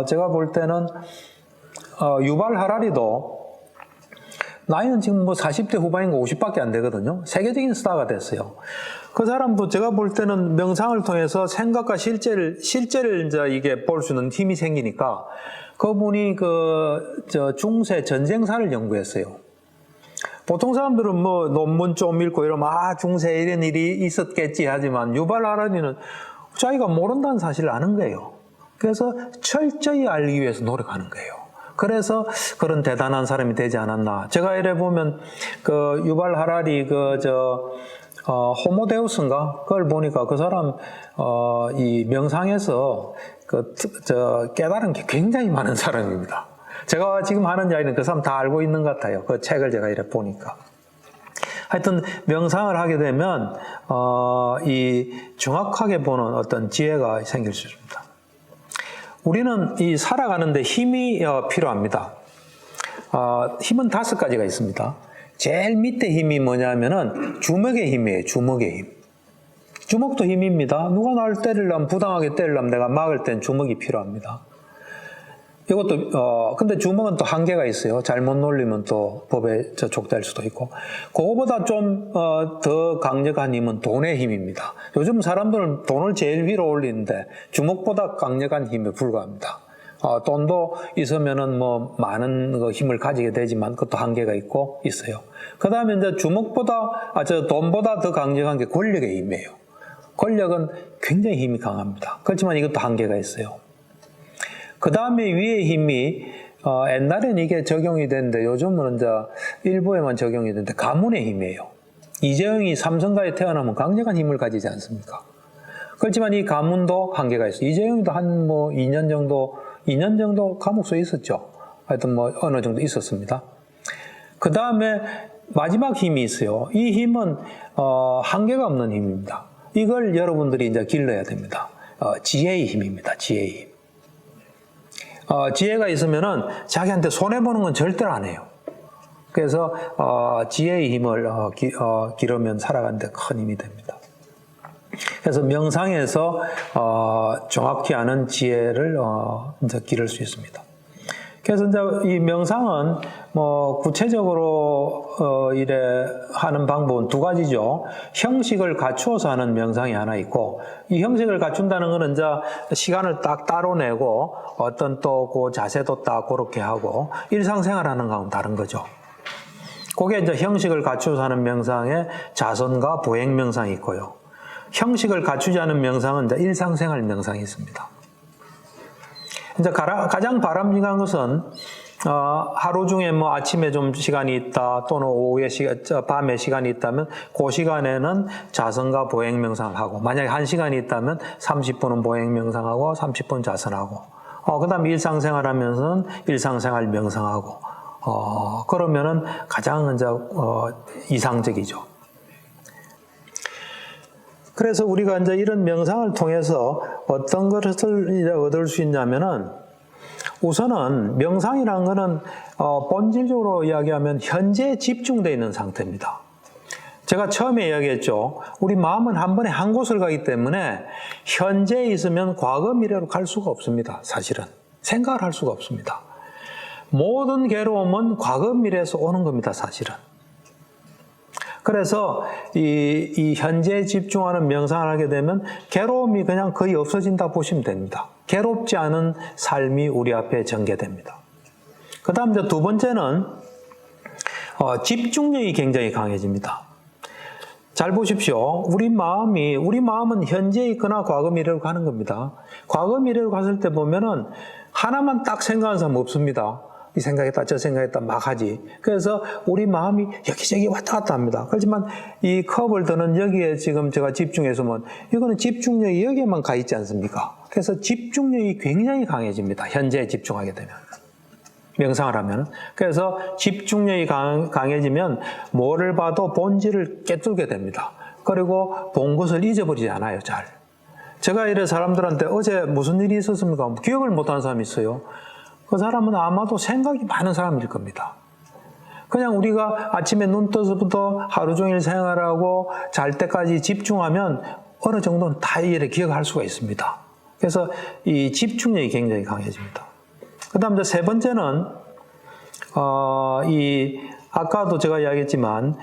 제가 볼 때는 유발 하라리도 나이는 지금 뭐 40대 후반인가 50밖에 안 되거든요. 세계적인 스타가 됐어요. 그 사람도 제가 볼 때는 명상을 통해서 생각과 실제를 이제 이게 볼 수 있는 힘이 생기니까 그분이 중세 전쟁사를 연구했어요. 보통 사람들은 뭐 논문 좀 읽고 이러면 중세 이런 일이 있었겠지 하지만 유발 하라리는 자기가 모른다는 사실을 아는 거예요. 그래서 철저히 알기 위해서 노력하는 거예요. 그래서 그런 대단한 사람이 되지 않았나. 제가 이래 보면 유발 하라리 호모데우스인가? 그걸 보니까 그 사람 이 명상에서 깨달은 게 굉장히 많은 사람입니다. 제가 지금 하는 이야기는 그 사람 다 알고 있는 것 같아요. 그 책을 제가 이래 보니까. 하여튼 명상을 하게 되면 이 정확하게 보는 어떤 지혜가 생길 수 있습니다. 우리는 이 살아가는데 힘이 필요합니다. 힘은 5가지가 있습니다. 제일 밑에 힘이 뭐냐면은 주먹의 힘이에요. 주먹의 힘. 주먹도 힘입니다. 누가 나를 때리려면, 부당하게 때리려면 내가 막을 땐 주먹이 필요합니다. 이것도 근데 주먹은 또 한계가 있어요. 잘못 놀리면 또 법에 족될 수도 있고. 그거보다 좀 더 강력한 힘은 돈의 힘입니다. 요즘 사람들은 돈을 제일 위로 올리는데 주먹보다 강력한 힘에 불과합니다. 돈도 있으면은 뭐 많은 힘을 가지게 되지만 그것도 한계가 있고 있어요. 그 다음에 이제 돈보다 더 강력한 게 권력의 힘이에요. 권력은 굉장히 힘이 강합니다. 그렇지만 이것도 한계가 있어요. 그 다음에 위의 힘이 옛날엔 이게 적용이 됐는데 요즘은 이제 일부에만 적용이 되는데 가문의 힘이에요. 이재용이 삼성가에 태어나면 강력한 힘을 가지지 않습니까? 그렇지만 이 가문도 한계가 있어요. 이재용도 한 2년 정도 감옥소에 있었죠. 하여튼 어느 정도 있었습니다. 그 다음에 마지막 힘이 있어요. 이 힘은 한계가 없는 힘입니다. 이걸 여러분들이 이제 길러야 됩니다. 지혜의 힘입니다. 지혜의 힘. 지혜가 있으면은 자기한테 손해보는 건 절대로 안 해요. 그래서 지혜의 힘을 기르면 살아가는데 큰 힘이 됩니다. 그래서 명상에서 정확히 아는 지혜를 이제 기를 수 있습니다. 그래서 이제 이 명상은 구체적으로 이래 하는 방법은 2가지죠. 형식을 갖추어서 하는 명상이 하나 있고, 이 형식을 갖춘다는 것은 이제 시간을 딱 따로 내고 어떤 또 그 자세도 딱 그렇게 하고 일상생활하는 거하고는 다른 거죠. 그게 이제 형식을 갖추어서 하는 명상에 자선과 보행 명상이 있고요. 형식을 갖추지 않은 명상은 이제 일상생활 명상이 있습니다. 이제 가장 바람직한 것은 하루 중에 아침에 좀 시간이 있다 또는 오후에 밤에 시간이 있다면 그 시간에는 자선과 보행 명상을 하고, 만약에 1시간이 있다면 30분은 보행 명상하고 30분 자선하고, 그다음에 일상생활 하면서는 일상생활 명상하고, 그러면은 가장 이제 이상적이죠. 그래서 우리가 이제 이런 명상을 통해서 어떤 것을 이제 얻을 수 있냐면은, 우선은 명상이라는 것은 본질적으로 이야기하면 현재에 집중되어 있는 상태입니다. 제가 처음에 이야기했죠. 우리 마음은 한 번에 한 곳을 가기 때문에 현재에 있으면 과거, 미래로 갈 수가 없습니다. 사실은. 생각을 할 수가 없습니다. 모든 괴로움은 과거, 미래에서 오는 겁니다. 사실은. 그래서 이 현재에 집중하는 명상을 하게 되면 괴로움이 그냥 거의 없어진다 보시면 됩니다. 괴롭지 않은 삶이 우리 앞에 전개됩니다. 그 다음 이제 2번째는 집중력이 굉장히 강해집니다. 잘 보십시오. 우리 마음은 현재에 있거나 과거 미래로 가는 겁니다. 과거 미래로 갔을 때 보면은 하나만 딱 생각하는 사람 없습니다. 이 생각했다, 저 생각했다 막 하지. 그래서 우리 마음이 여기저기 왔다 갔다 합니다. 그렇지만 이 컵을 드는 여기에 지금 제가 집중해서면 이거는 집중력이 여기에만 가 있지 않습니까? 그래서 집중력이 굉장히 강해집니다. 현재에 집중하게 되면. 명상을 하면. 그래서 집중력이 강해지면 뭐를 봐도 본질을 깨뚫게 됩니다. 그리고 본 것을 잊어버리지 않아요, 잘. 제가 이래 사람들한테 어제 무슨 일이 있었습니까? 기억을 못하는 사람이 있어요. 그 사람은 아마도 생각이 많은 사람일 겁니다. 그냥 우리가 아침에 눈 떠서부터 하루 종일 생활하고 잘 때까지 집중하면 어느 정도는 다 이래 기억할 수가 있습니다. 그래서 이 집중력이 굉장히 강해집니다. 그 다음 세 번째는, 아까도 제가 이야기했지만,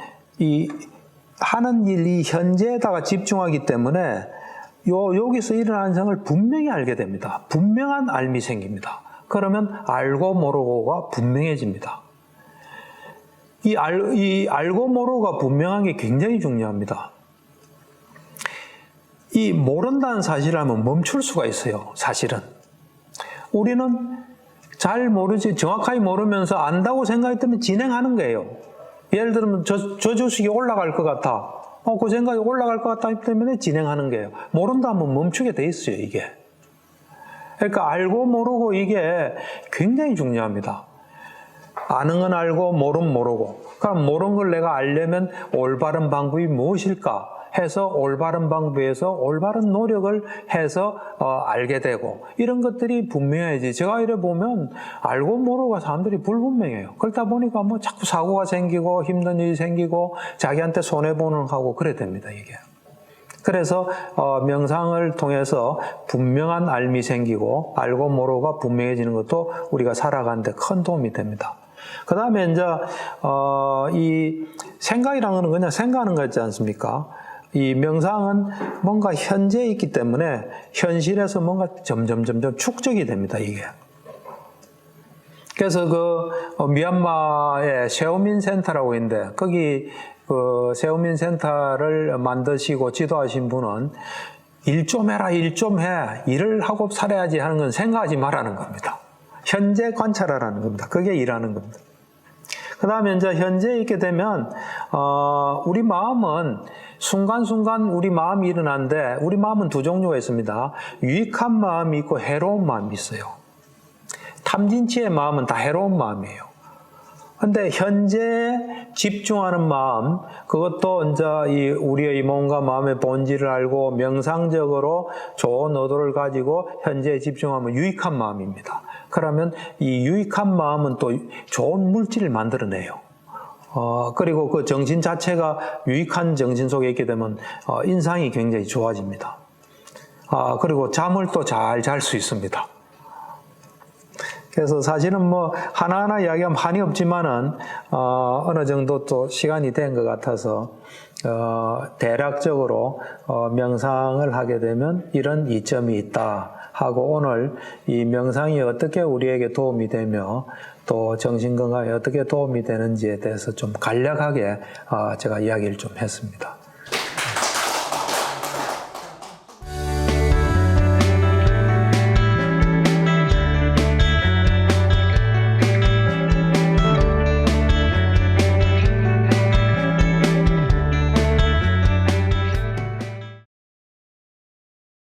하는 일이 현재에다가 집중하기 때문에, 여기서 일어나는 상을 분명히 알게 됩니다. 분명한 알미 생깁니다. 그러면 알고 모르고가 분명해집니다. 이 알고 모르고가 분명한 게 굉장히 중요합니다. 이 모른다는 사실을 하면 멈출 수가 있어요, 사실은. 우리는 잘 모르지, 정확하게 모르면서 안다고 생각했다면 진행하는 거예요. 예를 들면, 저 주식이 올라갈 것 같아. 그 생각이 올라갈 것 같기 때문에 진행하는 거예요. 모른다 하면 멈추게 돼 있어요, 이게. 그러니까 알고 모르고 이게 굉장히 중요합니다. 아는 건 알고, 모르면 모르고. 그럼 모르는 걸 내가 알려면 올바른 방법이 무엇일까? 해서 올바른 방법에서 올바른 노력을 해서 알게 되고 이런 것들이 분명해야지. 제가 이래 보면 알고 모르고 사람들이 불분명해요. 그러다 보니까 뭐 자꾸 사고가 생기고 힘든 일이 생기고 자기한테 손해보는 하고 그래 됩니다, 이게. 그래서 명상을 통해서 분명한 알미 생기고 알고 모르고가 분명해지는 것도 우리가 살아가는데 큰 도움이 됩니다. 그 다음에 이제 이 생각이라는 건 그냥 생각하는 거 같지 않습니까? 이 명상은 뭔가 현재에 있기 때문에 현실에서 뭔가 점점 축적이 됩니다, 이게. 그래서 미얀마에 세오민 센터라고 있는데, 거기 세오민 센터를 만드시고 지도하신 분은 일 좀 해라, 일 좀 해. 일을 하고 살아야지 하는 건 생각하지 말라는 겁니다. 현재 관찰하라는 겁니다. 그게 일하는 겁니다. 그 다음에 이제 현재에 있게 되면, 우리 마음은 순간순간 우리 마음이 일어나는데, 우리 마음은 두 종류가 있습니다. 유익한 마음이 있고 해로운 마음이 있어요. 탐진치의 마음은 다 해로운 마음이에요. 근데 현재에 집중하는 마음, 그것도 이제 우리의 몸과 마음의 본질을 알고 명상적으로 좋은 의도를 가지고 현재에 집중하면 유익한 마음입니다. 그러면 이 유익한 마음은 또 좋은 물질을 만들어내요. 그리고 그 정신 자체가 유익한 정신 속에 있게 되면 인상이 굉장히 좋아집니다. 그리고 잠을 또 잘 잘 수 있습니다. 그래서 사실은 뭐 하나하나 이야기하면 한이 없지만은 어느 정도 또 시간이 된 것 같아서 대략적으로 명상을 하게 되면 이런 이점이 있다 하고 오늘 이 명상이 어떻게 우리에게 도움이 되며 또 정신건강에 어떻게 도움이 되는지에 대해서 좀 간략하게 제가 이야기를 좀 했습니다.